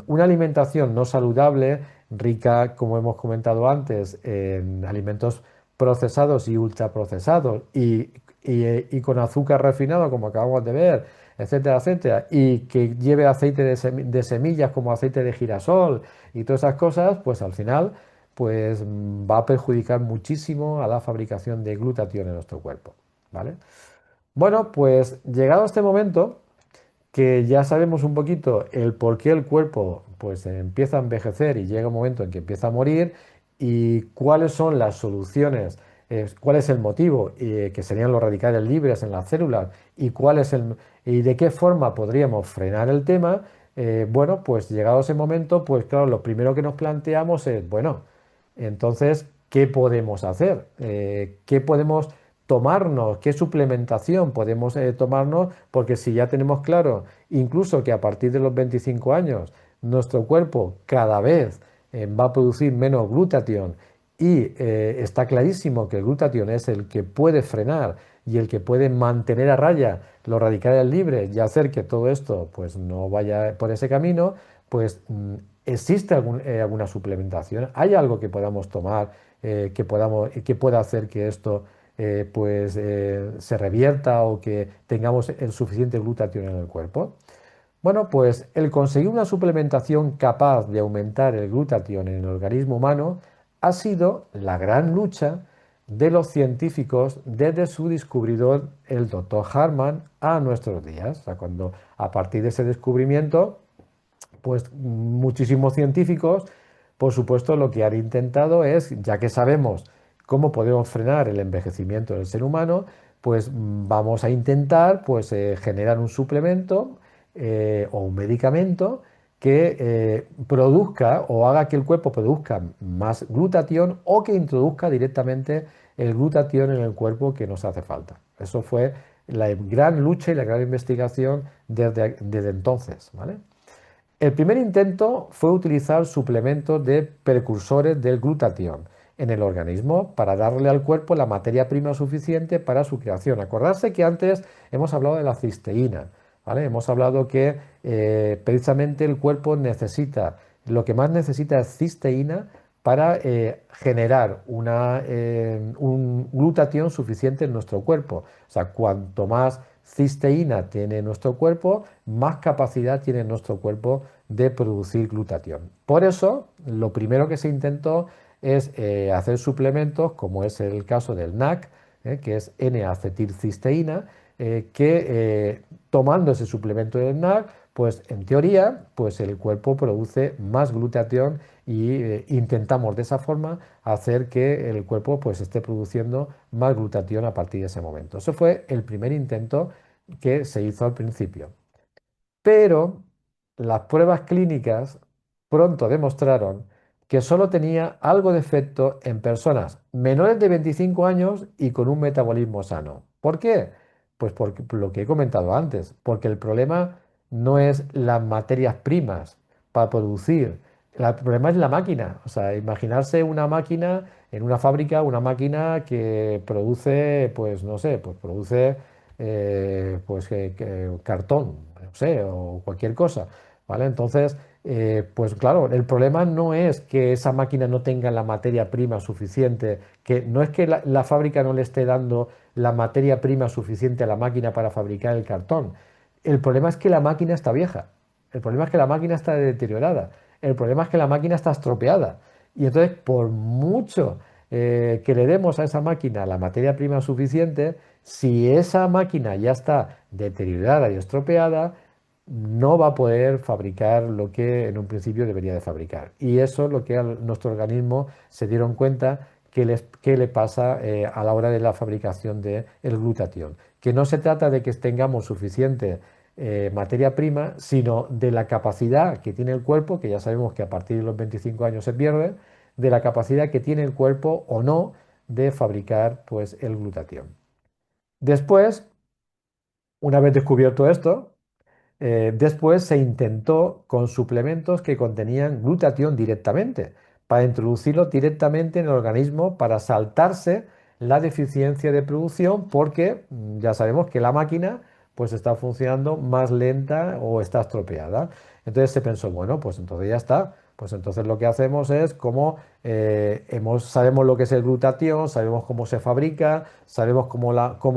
S1: una alimentación no saludable, rica, como hemos comentado antes, en alimentos procesados y ultraprocesados y con azúcar refinado, como acabamos de ver, etcétera, etcétera, y que lleve aceite de semillas como aceite de girasol y todas esas cosas, pues al final pues va a perjudicar muchísimo a la fabricación de glutatión en nuestro cuerpo, ¿vale? Bueno, pues llegado a este momento, que ya sabemos un poquito el por qué el cuerpo pues empieza a envejecer y llega un momento en que empieza a morir y cuáles son las soluciones, cuál es el motivo, que serían los radicales libres en las células y y de qué forma podríamos frenar el tema. Bueno, pues llegado ese momento, pues claro, lo primero que nos planteamos es, bueno, entonces, ¿qué podemos hacer? ¿Qué podemos tomarnos? ¿Qué suplementación podemos tomarnos? Porque si ya tenemos claro, incluso que a partir de los 25 años, nuestro cuerpo cada vez va a producir menos glutatión y está clarísimo que el glutatión es el que puede frenar y el que puede mantener a raya los radicales libres y hacer que todo esto pues no vaya por ese camino, pues ¿Existe alguna suplementación? ¿Hay algo que podamos tomar que pueda hacer que esto se revierta o que tengamos el suficiente glutatión en el cuerpo? Bueno, pues el conseguir una suplementación capaz de aumentar el glutatión en el organismo humano ha sido la gran lucha de los científicos desde su descubridor, el doctor Hartmann, a nuestros días. O sea, cuando a partir de ese descubrimiento pues muchísimos científicos, por supuesto, lo que han intentado es, ya que sabemos cómo podemos frenar el envejecimiento del ser humano, pues vamos a intentar generar un suplemento o un medicamento que produzca o haga que el cuerpo produzca más glutatión o que introduzca directamente el glutatión en el cuerpo que nos hace falta. Eso fue la gran lucha y la gran investigación desde entonces, ¿vale? El primer intento fue utilizar suplementos de precursores del glutatión en el organismo para darle al cuerpo la materia prima suficiente para su creación. Acordarse que antes hemos hablado de la cisteína, ¿vale? Hemos hablado que precisamente el cuerpo necesita, lo que más necesita es cisteína para generar un glutatión suficiente en nuestro cuerpo. O sea, cuanto más cisteína tiene nuestro cuerpo, más capacidad tiene nuestro cuerpo de producir glutatión. Por eso, lo primero que se intentó es hacer suplementos, como es el caso del NAC, que es N-acetilcisteína, tomando ese suplemento del NAC, pues en teoría, pues el cuerpo produce más glutatión y intentamos de esa forma hacer que el cuerpo pues esté produciendo más glutatión a partir de ese momento. Eso fue el primer intento que se hizo al principio. Pero las pruebas clínicas pronto demostraron que solo tenía algo de efecto en personas menores de 25 años y con un metabolismo sano. ¿Por qué? Pues por lo que he comentado antes, porque el problema no es las materias primas para producir, el problema es la máquina. O sea, imaginarse una máquina en una fábrica, una máquina que produce, pues no sé, pues produce cartón, no sé, o cualquier cosa, ¿vale? Entonces, pues claro, el problema no es que esa máquina no tenga la materia prima suficiente, que no es que la fábrica no le esté dando la materia prima suficiente a la máquina para fabricar el cartón. El problema es que la máquina está vieja. El problema es que la máquina está deteriorada. El problema es que la máquina está estropeada. Y entonces, por mucho que le demos a esa máquina la materia prima suficiente, si esa máquina ya está deteriorada y estropeada, no va a poder fabricar lo que en un principio debería de fabricar. Y eso es lo que a nuestro organismo se dieron cuenta que le pasa a la hora de la fabricación del glutatión. Que no se trata de que tengamos suficiente materia prima, sino de la capacidad que tiene el cuerpo, que ya sabemos que a partir de los 25 años se pierde, de la capacidad que tiene el cuerpo o no de fabricar pues, el glutatión. Después, una vez descubierto esto, después se intentó con suplementos que contenían glutatión directamente, para introducirlo directamente en el organismo para saltarse la deficiencia de producción, porque ya sabemos que la máquina pues está funcionando más lenta o está estropeada. Entonces se pensó, bueno, pues entonces ya está. Pues entonces lo que hacemos es como sabemos lo que es el glutatión, sabemos cómo se fabrica, sabemos cómo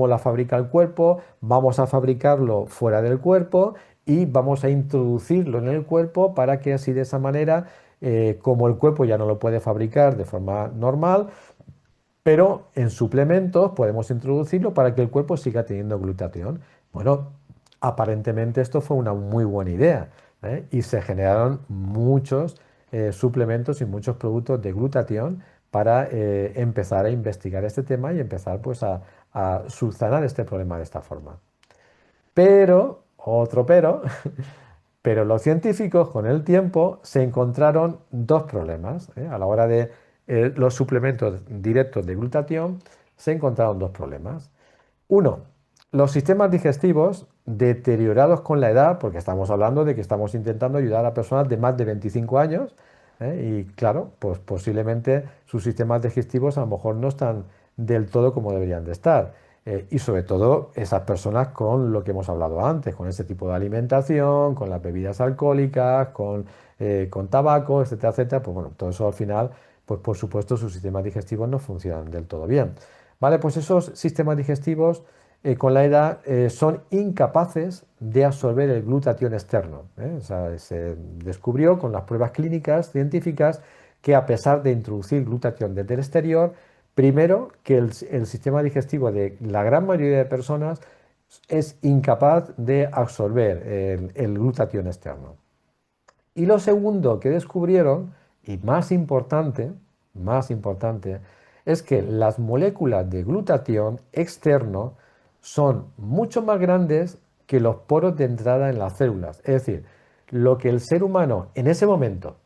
S1: la fabrica el cuerpo, vamos a fabricarlo fuera del cuerpo y vamos a introducirlo en el cuerpo para que así de esa manera, como el cuerpo ya no lo puede fabricar de forma normal, pero en suplementos podemos introducirlo para que el cuerpo siga teniendo glutatión. Bueno, aparentemente esto fue una muy buena idea, y se generaron muchos suplementos y muchos productos de glutatión para empezar a investigar este tema y empezar pues a subsanar este problema de esta forma. Pero, otro pero, pero los científicos con el tiempo se encontraron dos problemas. A la hora de los suplementos directos de glutatión, se encontraron dos problemas. Uno, los sistemas digestivos deteriorados con la edad, porque estamos hablando de que estamos intentando ayudar a personas de más de 25 años, y claro, pues posiblemente sus sistemas digestivos a lo mejor no están del todo como deberían de estar. Y sobre todo esas personas con lo que hemos hablado antes, con ese tipo de alimentación, con las bebidas alcohólicas, con tabaco, etcétera, etcétera, pues bueno, todo eso al final, pues por supuesto sus sistemas digestivos no funcionan del todo bien. Vale, pues esos sistemas digestivos con la edad son incapaces de absorber el glutatión externo. O sea, se descubrió con las pruebas clínicas científicas que a pesar de introducir glutatión desde el exterior, primero que el sistema digestivo de la gran mayoría de personas es incapaz de absorber el glutatión externo. Y lo segundo que descubrieron, y más importante, es que las moléculas de glutatión externo son mucho más grandes que los poros de entrada en las células. Es decir, lo que el ser humano en ese momento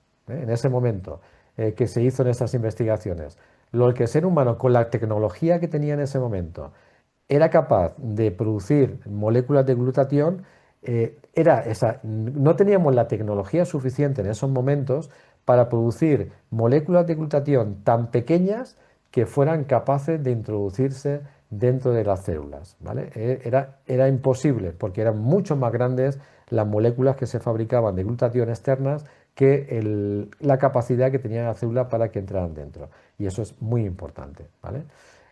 S1: que se hizo en estas investigaciones, lo que el ser humano con la tecnología que tenía en ese momento era capaz de producir moléculas de glutatión, no teníamos la tecnología suficiente en esos momentos para producir moléculas de glutatión tan pequeñas que fueran capaces de introducirse dentro de las células, ¿vale? Era imposible porque eran mucho más grandes las moléculas que se fabricaban de glutatión externas que la capacidad que tenía la célula para que entraran dentro. Y eso es muy importante, ¿vale?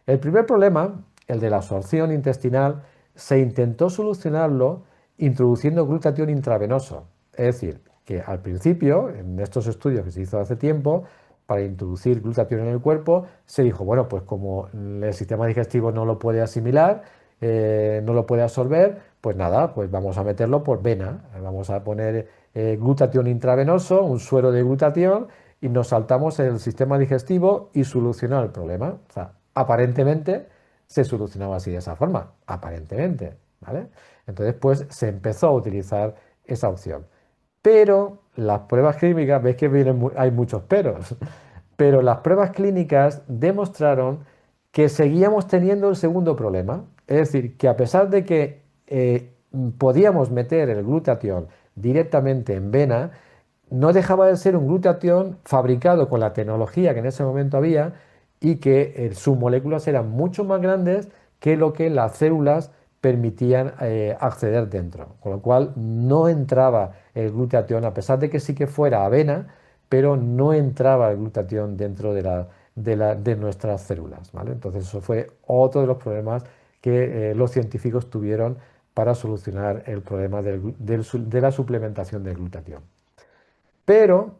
S1: El primer problema, el de la absorción intestinal, se intentó solucionarlo introduciendo glutatión intravenoso. Es decir, que al principio, en estos estudios que se hizo hace tiempo, para introducir glutatión en el cuerpo, se dijo, bueno, pues como el sistema digestivo no lo puede asimilar, no lo puede absorber, pues nada, pues vamos a meterlo por vena. Vamos a poner glutatión intravenoso, un suero de glutatión, y nos saltamos el sistema digestivo y solucionar el problema. O sea, aparentemente se solucionaba así de esa forma, aparentemente, ¿vale? Entonces, pues se empezó a utilizar esa opción. Pero las pruebas clínicas, veis que hay muchos peros, pero las pruebas clínicas demostraron que seguíamos teniendo el segundo problema. Es decir, que a pesar de que podíamos meter el glutatión directamente en vena, no dejaba de ser un glutatión fabricado con la tecnología que en ese momento había y que sus moléculas eran mucho más grandes que lo que las células permitían acceder dentro. Con lo cual no entraba el glutatión, a pesar de que sí que fuera avena, pero no entraba el glutatión dentro de nuestras células, ¿vale? Entonces eso fue otro de los problemas que los científicos tuvieron para solucionar el problema de la suplementación del glutatión. Pero,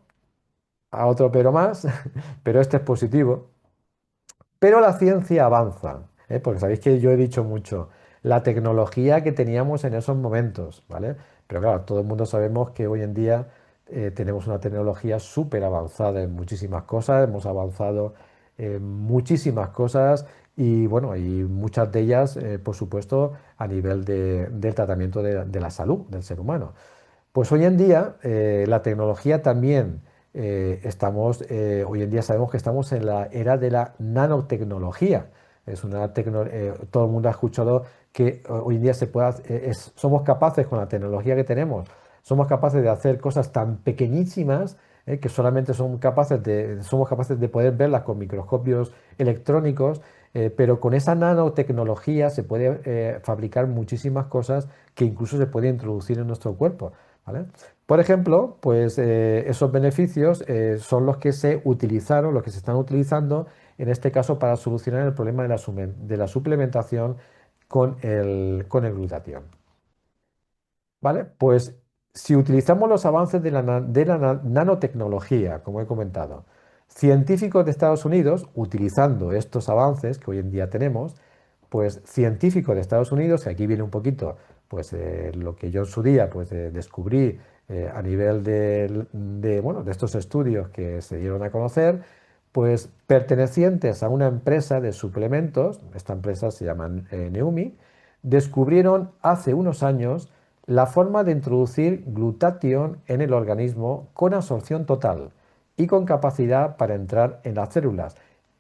S1: a otro pero más, pero este es positivo, pero la ciencia avanza, porque sabéis que yo he dicho mucho, la tecnología que teníamos en esos momentos, ¿vale? Pero claro, todo el mundo sabemos que hoy en día tenemos una tecnología súper avanzada en muchísimas cosas, hemos avanzado en muchísimas cosas y bueno, y muchas de ellas, por supuesto, a nivel del tratamiento de la salud del ser humano. Pues hoy en día la tecnología también hoy en día sabemos que estamos en la era de la nanotecnología. Todo el mundo ha escuchado que hoy en día somos capaces con la tecnología que tenemos, somos capaces de hacer cosas tan pequeñísimas que solamente somos capaces de poder verlas con microscopios electrónicos, pero con esa nanotecnología se puede fabricar muchísimas cosas que incluso se puede introducir en nuestro cuerpo. ¿Vale? Por ejemplo, pues esos beneficios son los que se utilizaron, los que se están utilizando en este caso para solucionar el problema de la suplementación con el glutatión. ¿Vale? Pues si utilizamos los avances de la nanotecnología, como he comentado, científicos de Estados Unidos, utilizando estos avances que hoy en día tenemos, pues científicos de Estados Unidos, y aquí viene un poquito pues, lo que yo en su día pues, descubrí a nivel bueno, de estos estudios que se dieron a conocer, pues pertenecientes a una empresa de suplementos, esta empresa se llama Neumi, descubrieron hace unos años la forma de introducir glutatión en el organismo con absorción total y con capacidad para entrar en las células.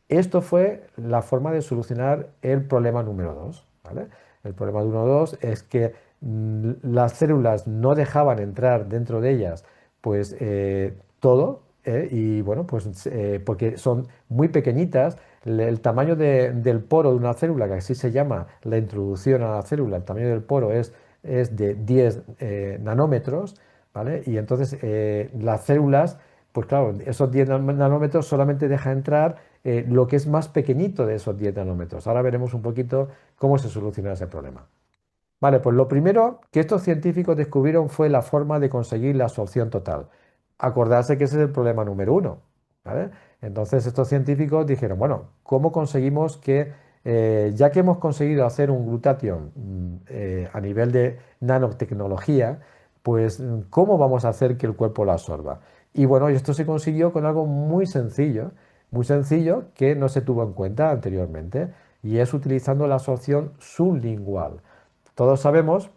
S1: Esto fue la forma de solucionar el problema número 2, ¿vale? El problema número 2 es que las células no dejaban entrar dentro de ellas pues todo y bueno, pues porque son muy pequeñitas, el tamaño del poro de una célula, que así se llama la introducción a la célula, el tamaño del poro es de 10 nanómetros, ¿vale? Y entonces las células, pues claro, esos 10 nanómetros solamente deja entrar lo que es más pequeñito de esos 10 nanómetros. Ahora veremos un poquito cómo se soluciona ese problema. Vale, pues lo primero que estos científicos descubrieron fue la forma de conseguir la absorción total. Acordarse que ese es el problema número uno, ¿vale? Entonces estos científicos dijeron, bueno, ¿cómo conseguimos que, ya que hemos conseguido hacer un glutatión a nivel de nanotecnología, pues ¿cómo vamos a hacer que el cuerpo lo absorba? Y bueno, esto se consiguió con algo muy sencillo que no se tuvo en cuenta anteriormente, y es utilizando la absorción sublingual. Todos sabemos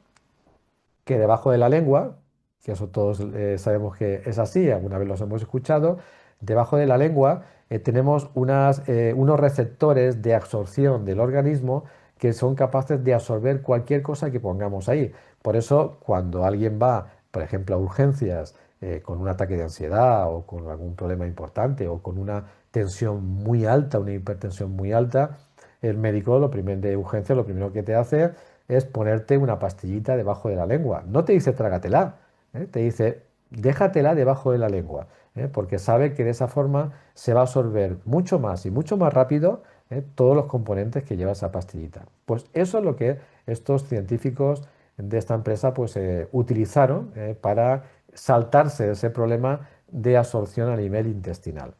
S1: que debajo de la lengua, que eso todos sabemos que es así, alguna vez los hemos escuchado, debajo de la lengua tenemos unos receptores de absorción del organismo que son capaces de absorber cualquier cosa que pongamos ahí. Por eso, cuando alguien va, por ejemplo, a urgencias con un ataque de ansiedad o con algún problema importante o con una tensión muy alta, una hipertensión muy alta, el médico lo primero de urgencia lo primero que te hace es ponerte una pastillita debajo de la lengua. No te dice trágatela, te dice déjatela debajo de la lengua, porque sabe que de esa forma se va a absorber mucho más y mucho más rápido todos los componentes que lleva esa pastillita. Pues eso es lo que estos científicos de esta empresa pues, utilizaron para saltarse ese problema de absorción a nivel intestinal.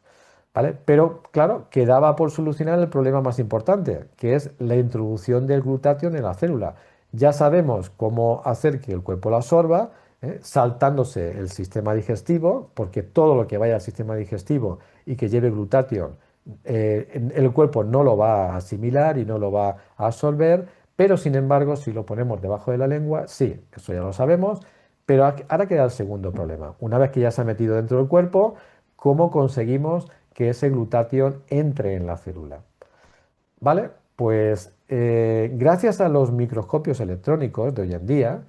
S1: ¿Vale? Pero claro, quedaba por solucionar el problema más importante, que es la introducción del glutatión en la célula. Ya sabemos cómo hacer que el cuerpo lo absorba, saltándose el sistema digestivo, porque todo lo que vaya al sistema digestivo y que lleve glutatión, el cuerpo no lo va a asimilar y no lo va a absorber, pero sin embargo, si lo ponemos debajo de la lengua, sí, eso ya lo sabemos, pero ahora queda el segundo problema. Una vez que ya se ha metido dentro del cuerpo, ¿cómo conseguimos que ese glutatión entre en la célula? ¿Vale? Pues gracias a los microscopios electrónicos de hoy en día,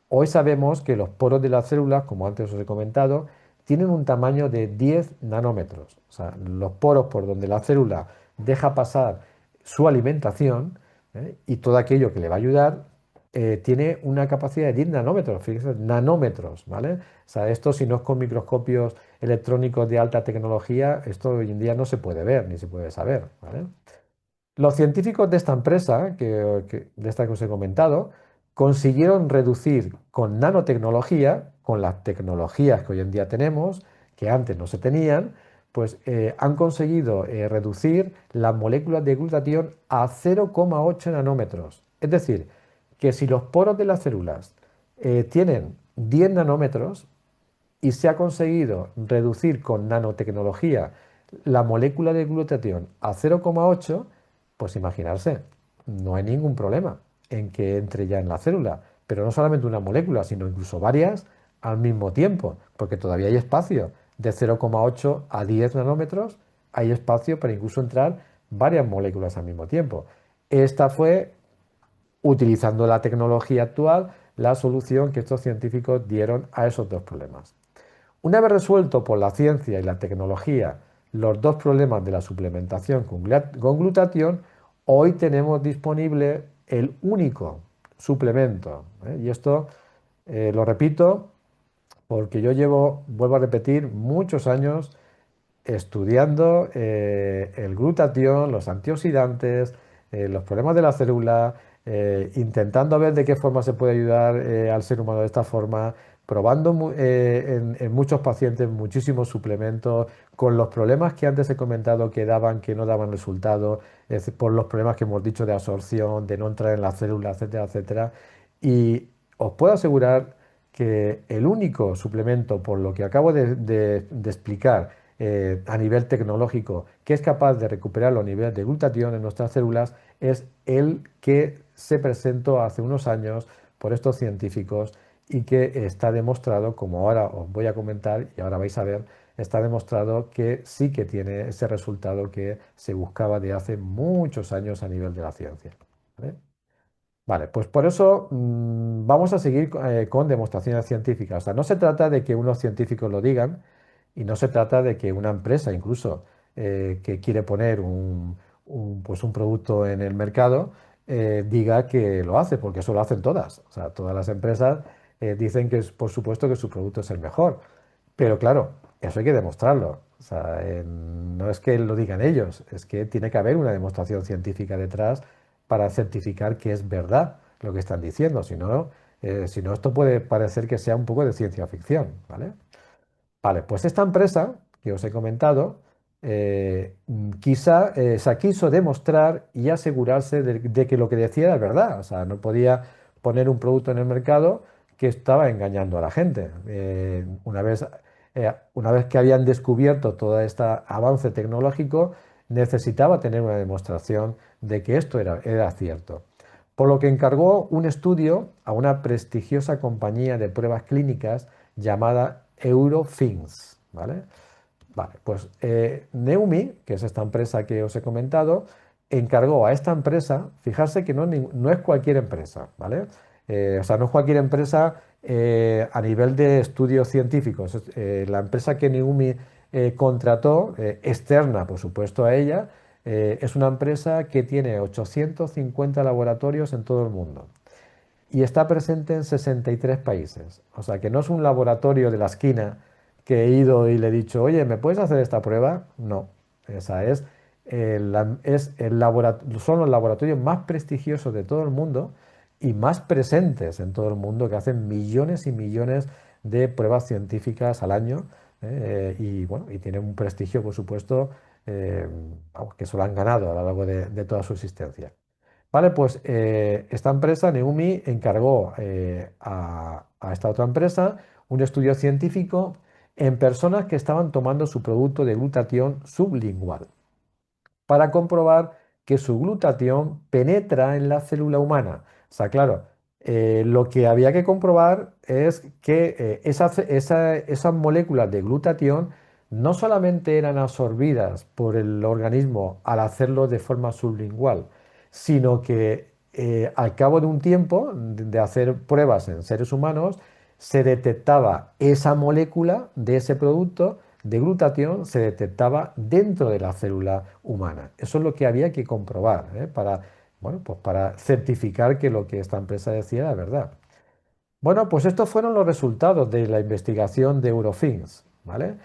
S1: hoy sabemos que los poros de las células, como antes os he comentado, tienen un tamaño de 10 nanómetros. O sea, los poros por donde la célula deja pasar su alimentación y todo aquello que le va a ayudar, tiene una capacidad de 10 nanómetros, fíjense, nanómetros, ¿vale? O sea, esto si no es con microscopios electrónicos de alta tecnología, esto hoy en día no se puede ver ni se puede saber, ¿vale? Los científicos de esta empresa, de esta que os he comentado, consiguieron reducir con nanotecnología, con las tecnologías que hoy en día tenemos, que antes no se tenían, pues han conseguido reducir las moléculas de glutatión a 0,8 nanómetros. Es decir, que si los poros de las células tienen 10 nanómetros, y se ha conseguido reducir con nanotecnología la molécula de glutatión a 0,8, pues imaginarse, no hay ningún problema en que entre ya en la célula, pero no solamente una molécula, sino incluso varias al mismo tiempo, porque todavía hay espacio de 0,8 a 10 nanómetros, hay espacio para incluso entrar varias moléculas al mismo tiempo. Esta fue, utilizando la tecnología actual, la solución que estos científicos dieron a esos dos problemas. Una vez resuelto por la ciencia y la tecnología los dos problemas de la suplementación con glutatión, hoy tenemos disponible el único suplemento. Y esto lo repito porque yo llevo, vuelvo a repetir, muchos años estudiando el glutatión, los antioxidantes, los problemas de la célula, intentando ver de qué forma se puede ayudar al ser humano de esta forma, probando en muchos pacientes muchísimos suplementos, con los problemas que antes he comentado que daban, que no daban resultado, por los problemas que hemos dicho de absorción, de no entrar en la célula, etcétera, etcétera. Y os puedo asegurar que el único suplemento, por lo que acabo de explicar, a nivel tecnológico que es capaz de recuperar los niveles de glutatión en nuestras células es el que se presentó hace unos años por estos científicos y que está demostrado, como ahora os voy a comentar y ahora vais a ver, está demostrado que sí que tiene ese resultado que se buscaba de hace muchos años a nivel de la ciencia. ¿Vale? Vale, pues por eso vamos a seguir con demostraciones científicas. O sea, no se trata de que unos científicos lo digan y no se trata de que una empresa incluso que quiere poner pues un producto en el mercado, diga que lo hace, porque eso lo hacen todas. O sea, todas las empresas dicen que es, por supuesto, que su producto es el mejor. Pero claro, eso hay que demostrarlo. O sea, no es que lo digan ellos, es que tiene que haber una demostración científica detrás para certificar que es verdad lo que están diciendo. Si no, esto puede parecer que sea un poco de ciencia ficción, ¿vale? Vale, pues esta empresa que os he comentado, quizá se quiso demostrar y asegurarse de que lo que decía era verdad. O sea, no podía poner un producto en el mercado que estaba engañando a la gente. Una vez que habían descubierto todo este avance tecnológico, necesitaba tener una demostración de que esto era cierto. Por lo que encargó un estudio a una prestigiosa compañía de pruebas clínicas llamada Eurofins, ¿vale? Vale, pues Neumi, que es esta empresa que os he comentado, encargó a esta empresa, fijarse que no es cualquier empresa, ¿vale? O sea, no es cualquier empresa a nivel de estudios científicos. La empresa que Neumi contrató, externa, por supuesto, a ella, es una empresa que tiene 850 laboratorios en todo el mundo y está presente en 63 países. O sea, que no es un laboratorio de la esquina que he ido y le he dicho, oye, ¿me puedes hacer esta prueba? No, esa son los laboratorios más prestigiosos de todo el mundo y más presentes en todo el mundo, que hacen millones y millones de pruebas científicas al año. Y bueno, y tienen un prestigio, por supuesto, vamos, que se lo han ganado a lo largo de toda su existencia. Vale, pues esta empresa, Neumi, encargó a esta otra empresa un estudio científico en personas que estaban tomando su producto de glutatión sublingual para comprobar que su glutatión penetra en la célula humana. O sea, claro, lo que había que comprobar es que esas moléculas de glutatión no solamente eran absorbidas por el organismo al hacerlo de forma sublingual, sino que al cabo de un tiempo de hacer pruebas en seres humanos, se detectaba esa molécula de ese producto de glutatión, se detectaba dentro de la célula humana. Eso es lo que había que comprobar, para, bueno, pues para certificar que lo que esta empresa decía era verdad. Bueno, pues estos fueron los resultados de la investigación de Eurofins, ¿vale?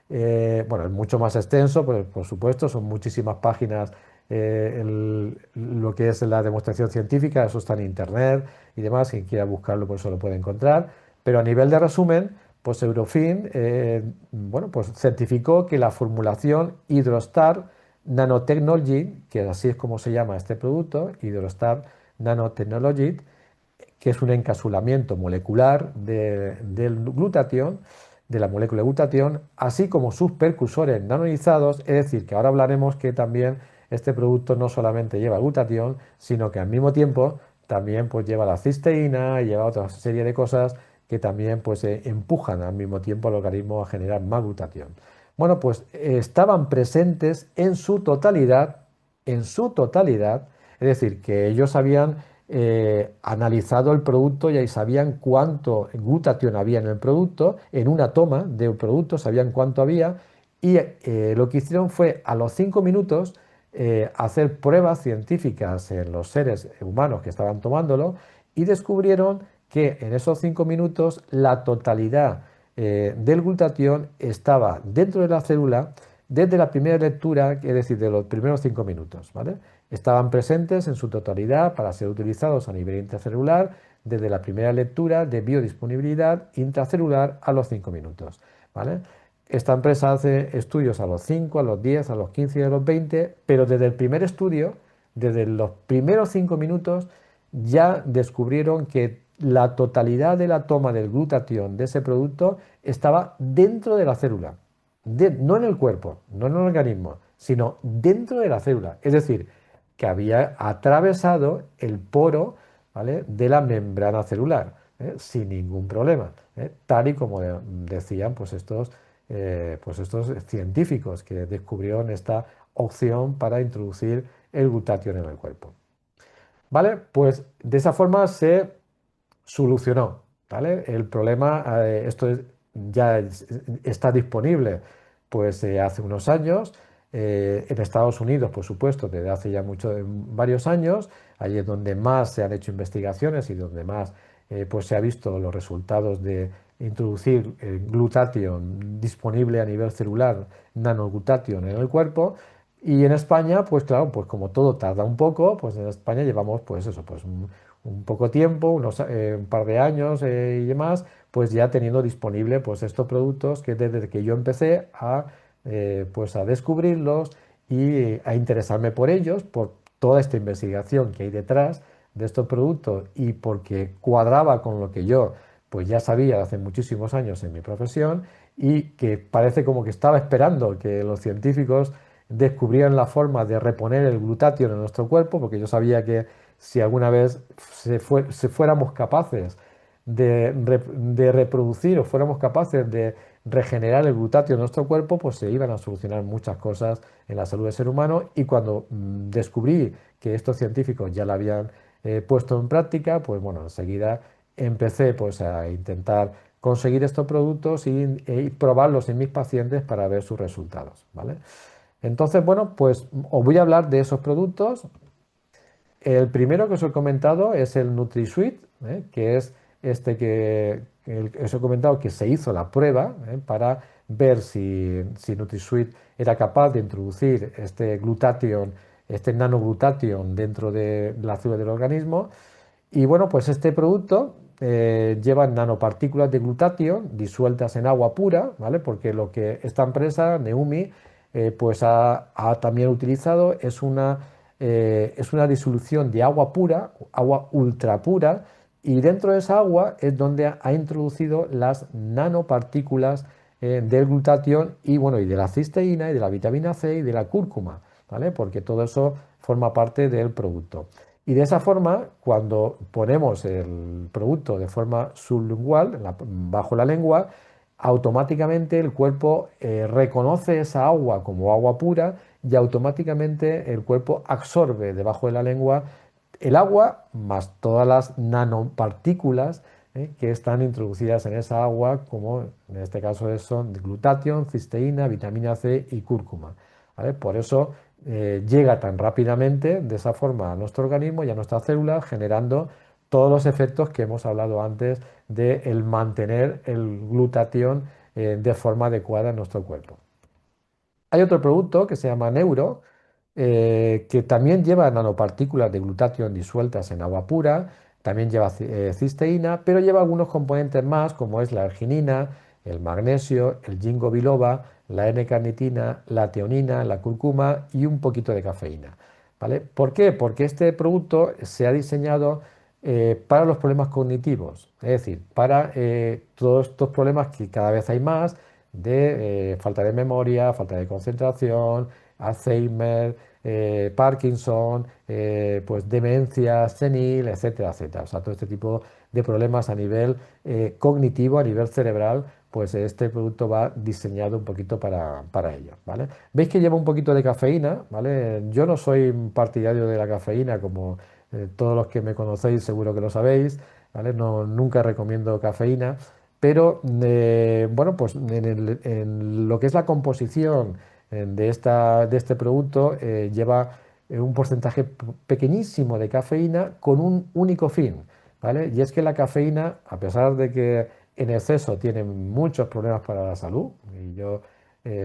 S1: Bueno, es mucho más extenso, por supuesto, son muchísimas páginas lo que es la demostración científica, eso está en internet y demás, quien quiera buscarlo pues eso lo puede encontrar, pero a nivel de resumen, pues Eurofin, bueno, pues certificó que la formulación Hydrostar Nanotechnology, que así es como se llama este producto, Hydrostar Nanotechnology, que es un encapsulamiento molecular del glutatión, de la molécula de glutatión, así como sus percusores nanonizados, es decir, que ahora hablaremos que también este producto no solamente lleva glutatión, sino que al mismo tiempo también pues lleva la cisteína y lleva otra serie de cosas que también pues empujan al mismo tiempo al organismo a generar más glutatión. Bueno, pues estaban presentes en su totalidad, es decir, que ellos habían analizado el producto y ahí sabían cuánto glutatión había en el producto, en una toma del producto sabían cuánto había y lo que hicieron fue a los 5 minutos hacer pruebas científicas en los seres humanos que estaban tomándolo y descubrieron que en esos 5 minutos la totalidad del glutatión estaba dentro de la célula desde la primera lectura, es decir, de los primeros 5 minutos, ¿vale? Estaban presentes en su totalidad para ser utilizados a nivel intracelular desde la primera lectura de biodisponibilidad intracelular a los 5 minutos, ¿vale? Esta empresa hace estudios a los 5, a los 10, a los 15 y a los 20, pero desde el primer estudio, desde los primeros 5 minutos, ya descubrieron que la totalidad de la toma del glutatión de ese producto estaba dentro de la célula, no en el cuerpo, no en el organismo, sino dentro de la célula. Es decir, que había atravesado el poro, ¿vale?, de la membrana celular, sin ningún problema, tal y como decían pues estos científicos que descubrieron esta opción para introducir el glutatión en el cuerpo. ¿Vale? Pues de esa forma se solucionó, ¿vale? El problema, ya está disponible pues hace unos años. en Estados Unidos, por supuesto, desde hace ya varios años. Allí es donde más se han hecho investigaciones y donde más pues se ha visto los resultados de introducir glutatión disponible a nivel celular, nanoglutatión en el cuerpo. Y en España, pues claro, pues como todo tarda un poco, pues en España llevamos pues eso, pues un poco tiempo, un par de años y demás, pues ya teniendo disponible pues estos productos que desde que yo empecé pues a descubrirlos y a interesarme por ellos, por toda esta investigación que hay detrás de estos productos y porque cuadraba con lo que yo pues ya sabía hace muchísimos años en mi profesión y que parece como que estaba esperando que los científicos descubrieran la forma de reponer el glutatión en nuestro cuerpo, porque yo sabía que si alguna vez se fuéramos capaces de reproducir o fuéramos capaces de regenerar el glutatión en nuestro cuerpo, pues se iban a solucionar muchas cosas en la salud del ser humano. Y cuando descubrí que estos científicos ya lo habían puesto en práctica, pues bueno, enseguida empecé pues a intentar conseguir estos productos y probarlos en mis pacientes para ver sus resultados, ¿vale? Entonces, bueno, pues os voy a hablar de esos productos. El primero que os he comentado es el NutriSweet, que es este que os he comentado que se hizo la prueba para ver si NutriSweet era capaz de introducir este glutatión, este nanoglutatión dentro de la célula del organismo. Y bueno, pues este producto lleva nanopartículas de glutatión disueltas en agua pura, ¿vale? Porque lo que esta empresa, Neumi, pues ha también utilizado es una disolución de agua pura, agua ultra pura, y dentro de esa agua es donde ha introducido las nanopartículas del glutatión y, bueno, y de la cisteína y de la vitamina C y de la cúrcuma, ¿vale? Porque todo eso forma parte del producto. Y de esa forma, cuando ponemos el producto de forma sublingual, bajo la lengua, automáticamente el cuerpo reconoce esa agua como agua pura y automáticamente el cuerpo absorbe debajo de la lengua el agua más todas las nanopartículas que están introducidas en esa agua, como en este caso son glutatión, cisteína, vitamina C y cúrcuma, ¿vale? Por eso llega tan rápidamente de esa forma a nuestro organismo y a nuestras células, generando todos los efectos que hemos hablado antes de el mantener el glutatión de forma adecuada en nuestro cuerpo. Hay otro producto que se llama Neuro, que también lleva nanopartículas de glutatión disueltas en agua pura, también lleva cisteína, pero lleva algunos componentes más, como es la arginina, el magnesio, el ginkgo biloba, la N-carnitina, la teonina, la curcuma y un poquito de cafeína. ¿Vale? ¿Por qué? Porque este producto se ha diseñado para los problemas cognitivos, es decir, para todos estos problemas que cada vez hay más de falta de memoria, falta de concentración, Alzheimer, Parkinson, pues demencia senil, etcétera, etcétera. O sea, todo este tipo de problemas a nivel cognitivo, a nivel cerebral, pues este producto va diseñado un poquito para ello, ¿vale? Veis que lleva un poquito de cafeína, ¿vale? Yo no soy partidario de la cafeína, como todos los que me conocéis seguro que lo sabéis, ¿vale? No, nunca recomiendo cafeína, pero bueno, pues en lo que es la composición de este producto lleva un porcentaje pequeñísimo de cafeína con un único fin, ¿vale? Y es que la cafeína, a pesar de que en exceso tiene muchos problemas para la salud, y yo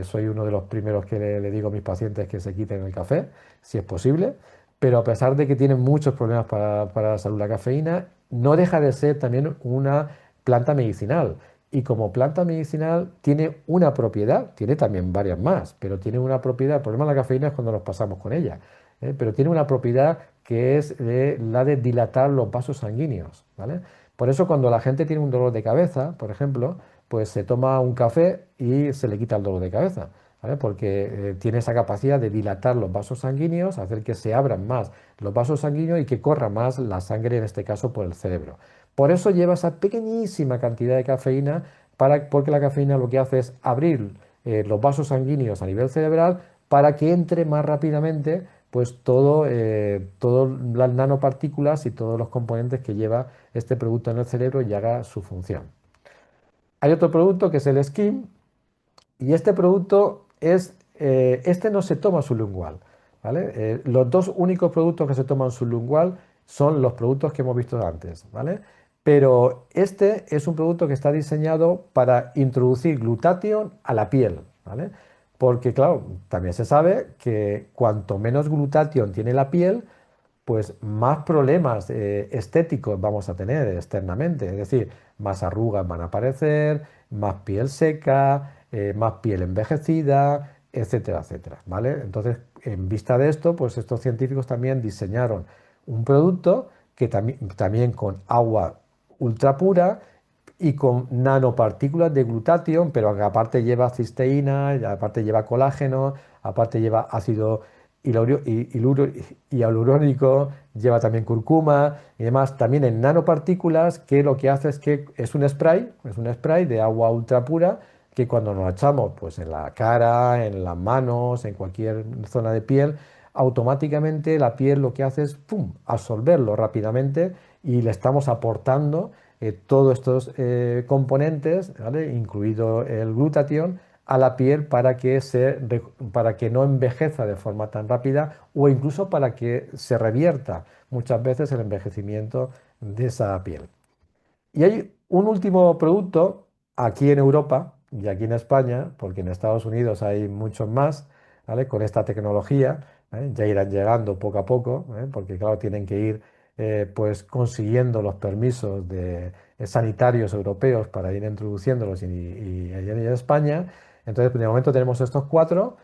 S1: soy uno de los primeros que le digo a mis pacientes que se quiten el café, si es posible, pero a pesar de que tiene muchos problemas para la salud la cafeína, no deja de ser también una planta medicinal. Y como planta medicinal tiene una propiedad, tiene también varias más, pero tiene una propiedad, el problema de la cafeína es cuando nos pasamos con ella, pero tiene una propiedad que es la de dilatar los vasos sanguíneos, ¿vale? Por eso cuando la gente tiene un dolor de cabeza, por ejemplo, pues se toma un café y se le quita el dolor de cabeza, ¿vale? Porque tiene esa capacidad de dilatar los vasos sanguíneos, hacer que se abran más los vasos sanguíneos y que corra más la sangre, en este caso por el cerebro. Por eso lleva esa pequeñísima cantidad de cafeína, porque la cafeína lo que hace es abrir los vasos sanguíneos a nivel cerebral para que entre más rápidamente pues todo las nanopartículas y todos los componentes que lleva este producto en el cerebro y haga su función. Hay otro producto que es el Skim, y este producto es este no se toma sublingual, ¿vale? Los dos únicos productos que se toman sublingual son los productos que hemos visto antes, ¿vale? Pero este es un producto que está diseñado para introducir glutatión a la piel, ¿vale? Porque, claro, también se sabe que cuanto menos glutatión tiene la piel, pues más problemas estéticos vamos a tener externamente. Es decir, más arrugas van a aparecer, más piel seca, más piel envejecida, etcétera, etcétera, ¿vale? Entonces, en vista de esto, pues estos científicos también diseñaron un producto que también con agua ultra pura y con nanopartículas de glutatión, pero que aparte lleva cisteína, y aparte lleva colágeno, aparte lleva ácido hialurónico, lleva también curcuma y demás, también en nanopartículas, que lo que hace es que es un spray de agua ultra pura que cuando nos echamos pues en la cara, en las manos, en cualquier zona de piel, automáticamente la piel lo que hace es ¡pum!, absorberlo rápidamente y le estamos aportando todos estos componentes, ¿vale?, incluido el glutatión, a la piel para que no envejeza de forma tan rápida o incluso para que se revierta muchas veces el envejecimiento de esa piel. Y hay un último producto aquí en Europa y aquí en España, porque en Estados Unidos hay muchos más, ¿vale? Con esta tecnología, ¿eh? Ya irán llegando poco a poco, ¿eh? Porque claro, tienen que ir pues consiguiendo los permisos sanitarios europeos para ir introduciéndolos y allá en España. Entonces, de momento tenemos estos cuatro.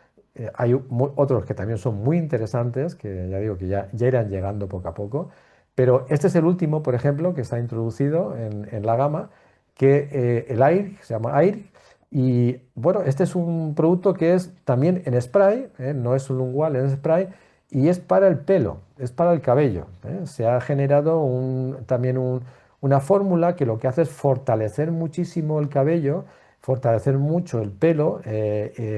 S1: Hay otros que también son muy interesantes, que ya digo que ya irán llegando poco a poco. Pero este es el último, por ejemplo, que está introducido en la gama, que el Air, se llama Air. Y bueno, este es un producto que es también en spray, no es un lingual, es spray, y es para el pelo, es para el cabello. Se ha generado también una fórmula que lo que hace es fortalecer muchísimo el cabello, fortalecer mucho el pelo,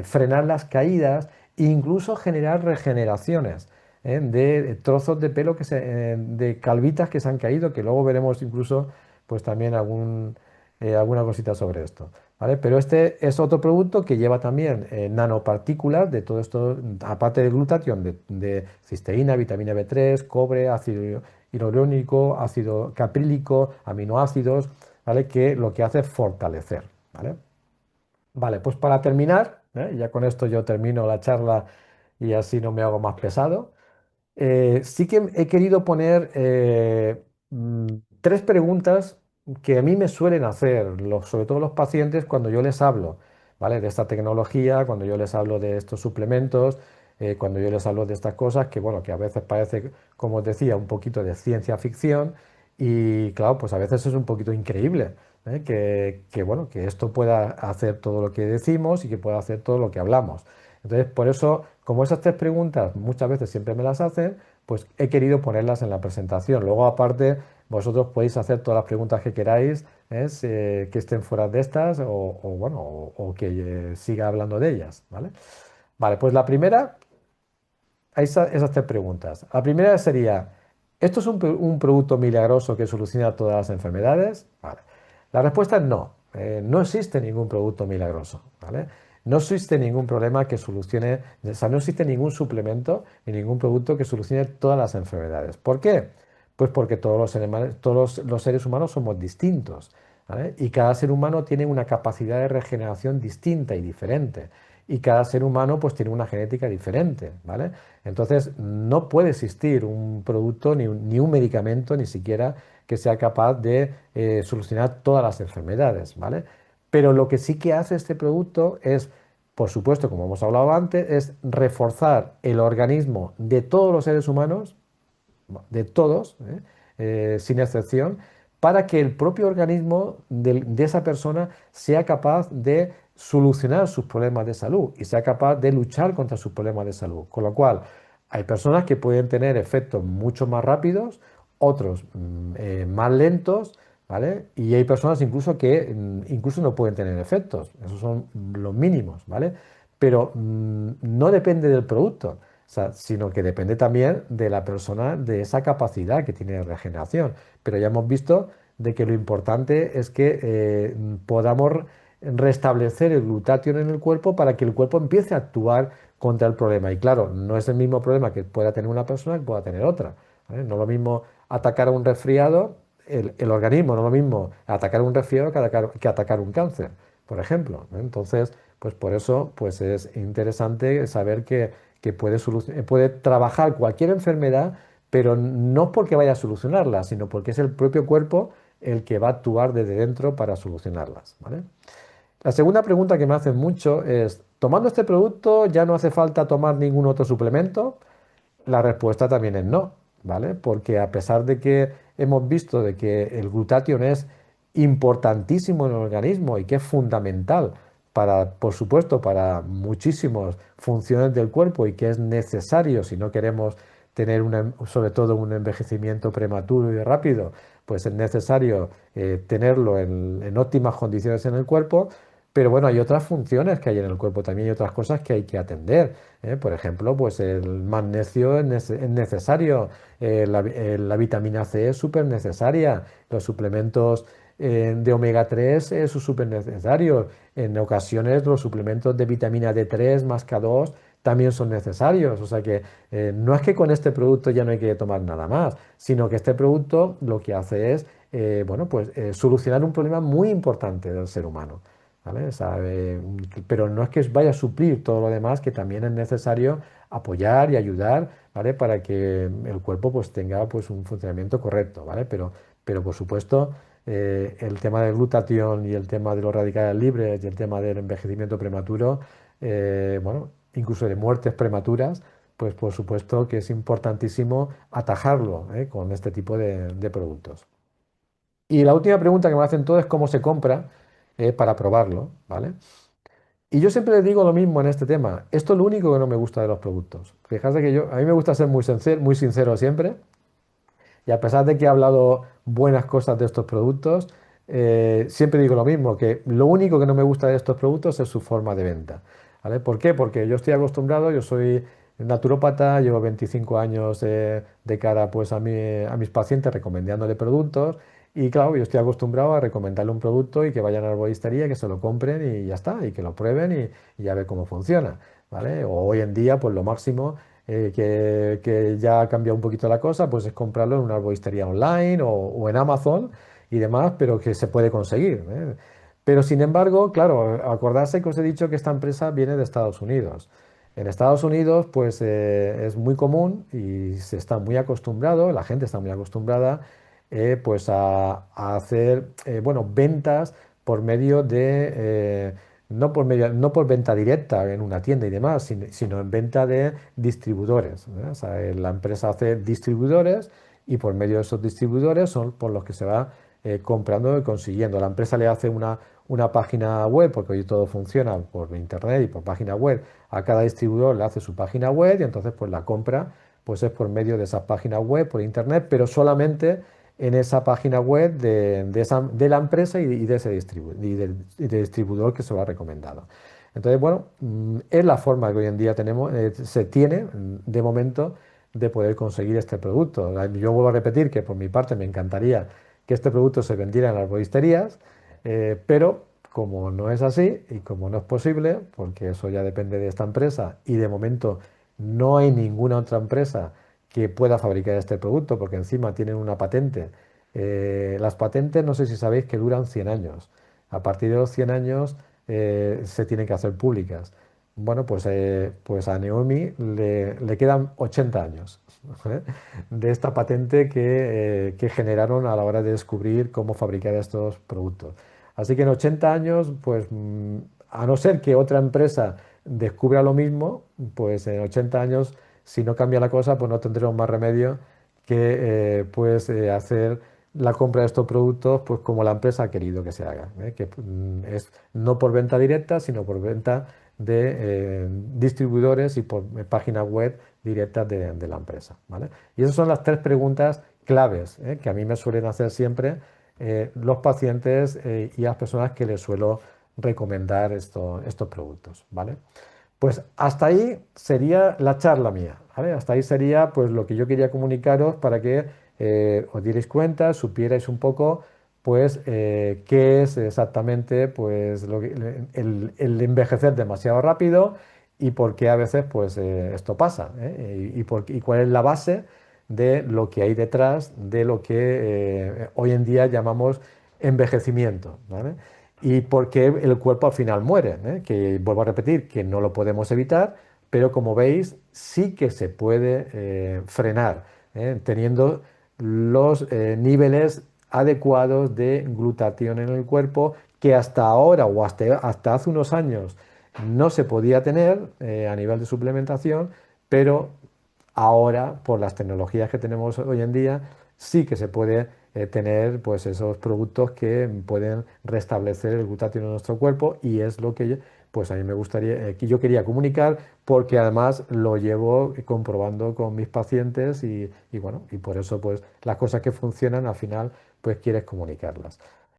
S1: frenar las caídas e incluso generar regeneraciones de trozos de pelo de calvitas que se han caído, que luego veremos incluso pues también alguna cosita sobre esto, ¿vale? Pero este es otro producto que lleva también nanopartículas de todo esto, aparte de glutatión, de cisteína, vitamina B3, cobre, ácido hialurónico, ácido caprílico, aminoácidos, ¿vale? Que lo que hace es fortalecer, ¿vale? Vale, pues para terminar, ya con esto yo termino la charla y así no me hago más pesado. Sí que he querido poner tres preguntas que a mí me suelen hacer, sobre todo los pacientes, cuando yo les hablo, ¿vale?, de esta tecnología, cuando yo les hablo de estos suplementos, cuando yo les hablo de estas cosas, que bueno, que a veces parece, como os decía, un poquito de ciencia ficción y claro, pues a veces es un poquito increíble, bueno, que esto pueda hacer todo lo que decimos y que pueda hacer todo lo que hablamos. Entonces, por eso, como esas tres preguntas muchas veces siempre me las hacen, pues he querido ponerlas en la presentación. Luego, aparte, vosotros podéis hacer todas las preguntas que queráis, que estén fuera de estas bueno, o que siga hablando de ellas, ¿vale? Vale, pues la primera, esas tres preguntas. La primera sería, ¿esto es un producto milagroso que soluciona todas las enfermedades? Vale. La respuesta es no. No existe ningún producto milagroso, ¿vale? No existe ningún problema que solucione, o sea, no existe ningún suplemento ni ningún producto que solucione todas las enfermedades. ¿Por qué? Pues porque todos los seres humanos somos distintos, ¿vale? Y cada ser humano tiene una capacidad de regeneración distinta y diferente. Y cada ser humano pues tiene una genética diferente, ¿vale? Entonces no puede existir un producto ni un medicamento ni siquiera que sea capaz de solucionar todas las enfermedades, ¿vale? Pero lo que sí que hace este producto es, por supuesto, como hemos hablado antes, es reforzar el organismo de todos los seres humanos, de todos, sin excepción, para que el propio organismo de esa persona sea capaz de solucionar sus problemas de salud y sea capaz de luchar contra sus problemas de salud. Con lo cual, hay personas que pueden tener efectos mucho más rápidos, otros más lentos, ¿vale? Y hay personas incluso que incluso no pueden tener efectos, esos son los mínimos, ¿vale? Pero no depende del producto, o sea, sino que depende también de la persona, de esa capacidad que tiene de regeneración. Pero ya hemos visto de que lo importante es que podamos restablecer el glutatión en el cuerpo para que el cuerpo empiece a actuar contra el problema. Y claro, no es el mismo problema que pueda tener una persona que pueda tener otra. ¿Vale? No es lo mismo atacar a un resfriado, el organismo, no es lo mismo atacar a un resfriado que atacar un cáncer, por ejemplo. ¿Eh? Entonces, pues por eso pues es interesante saber que puede trabajar cualquier enfermedad, pero no porque vaya a solucionarla, sino porque es el propio cuerpo el que va a actuar desde dentro para solucionarlas. ¿Vale? La segunda pregunta que me hacen mucho es, ¿tomando este producto ya no hace falta tomar ningún otro suplemento? La respuesta también es no, ¿vale? Porque a pesar de que hemos visto de que el glutatión es importantísimo en el organismo y que es fundamental para, por supuesto, para muchísimas funciones del cuerpo y que es necesario si no queremos tener sobre todo un envejecimiento prematuro y rápido, pues es necesario tenerlo en óptimas condiciones en el cuerpo. Pero bueno, hay otras funciones que hay en el cuerpo también, hay otras cosas que hay que atender. Por ejemplo, pues el magnesio es necesario, la vitamina C es súper necesaria, los suplementos de omega 3 son súper necesarios. En ocasiones los suplementos de vitamina D3 más K2 también son necesarios. O sea que no es que con este producto ya no hay que tomar nada más, sino que este producto lo que hace es, bueno, pues solucionar un problema muy importante del ser humano. ¿Vale? O sea, pero no es que vaya a suplir todo lo demás, que también es necesario apoyar y ayudar, ¿vale? Para que el cuerpo pues tenga pues un funcionamiento correcto, ¿vale? Pero por supuesto, el tema del glutatión y el tema de los radicales libres y el tema del envejecimiento prematuro, bueno, incluso de muertes prematuras, pues por supuesto que es importantísimo atajarlo, con este tipo de productos. Y la última pregunta que me hacen todos es cómo se compra para probarlo, ¿vale? Y yo siempre les digo lo mismo en este tema. Esto es lo único que no me gusta de los productos. Fíjate que a mí me gusta ser muy sincero siempre. Y a pesar de que he hablado buenas cosas de estos productos, siempre digo lo mismo, que lo único que no me gusta de estos productos es su forma de venta. ¿Vale? ¿Por qué? Porque yo estoy acostumbrado, yo soy naturópata, llevo 25 años de cara pues, a mis pacientes recomendándole productos y claro, yo estoy acostumbrado a recomendarle un producto y que vayan a la herboristería, que se lo compren y ya está, y que lo prueben y ya ver cómo funciona. ¿Vale? O hoy en día, pues lo máximo que ya ha cambiado un poquito la cosa, pues es comprarlo en una arboristería online o en Amazon y demás, pero que se puede conseguir. ¿Eh? Pero sin embargo, claro, acordarse que os he dicho que esta empresa viene de Estados Unidos. En Estados Unidos, pues es muy común y se está muy acostumbrado, la gente está muy acostumbrada, pues a hacer, bueno, ventas por medio no por venta directa en una tienda y demás, sino en venta de distribuidores. ¿Eh? O sea, la empresa hace distribuidores y por medio de esos distribuidores son por los que se va comprando y consiguiendo. La empresa le hace una página web, porque hoy todo funciona por internet y por página web. A cada distribuidor le hace su página web y entonces pues la compra pues es por medio de esa página web, por internet, pero solamente en esa página web de la empresa y de ese y del distribuidor que se lo ha recomendado. Entonces, bueno, es la forma que hoy en día se tiene de momento de poder conseguir este producto. Yo vuelvo a repetir que por mi parte me encantaría que este producto se vendiera en las herboristerías, pero como no es así y como no es posible, porque eso ya depende de esta empresa y de momento no hay ninguna otra empresa que pueda fabricar este producto, porque encima tienen una patente. Las patentes, no sé si sabéis que duran 100 años. A partir de los 100 años se tienen que hacer públicas. Bueno, pues a Naomi le quedan 80 años ¿eh? De esta patente que generaron a la hora de descubrir cómo fabricar estos productos. Así que en 80 años, pues a no ser que otra empresa descubra lo mismo, pues en 80 años, si no cambia la cosa, pues no tendremos más remedio que hacer la compra de estos productos pues como la empresa ha querido que se haga, ¿eh? Que es no por venta directa, sino por venta de distribuidores y por páginas web directas de la empresa, ¿vale? Y esas son las tres preguntas claves, que a mí me suelen hacer siempre los pacientes y las personas que les suelo recomendar estos productos, ¿vale? Pues hasta ahí sería la charla mía, ¿vale? Hasta ahí sería pues lo que yo quería comunicaros para que os dierais cuenta, supierais un poco pues qué es exactamente pues el envejecer demasiado rápido y por qué a veces pues, esto pasa, ¿eh? Y cuál es la base de lo que hay detrás de lo que hoy en día llamamos envejecimiento, ¿vale? Y por qué el cuerpo al final muere, ¿eh? Que vuelvo a repetir que no lo podemos evitar, pero como veis sí que se puede frenar, teniendo los niveles adecuados de glutatión en el cuerpo que hasta ahora o hasta hace unos años no se podía tener a nivel de suplementación, pero ahora, por las tecnologías que tenemos hoy en día, sí que se puede tener pues, esos productos que pueden restablecer el glutatión en nuestro cuerpo y es lo que pues, a mí me gustaría, que yo quería comunicar porque además lo llevo comprobando con mis pacientes y bueno, y por eso pues las cosas que funcionan al final pues quieres comunicarlas.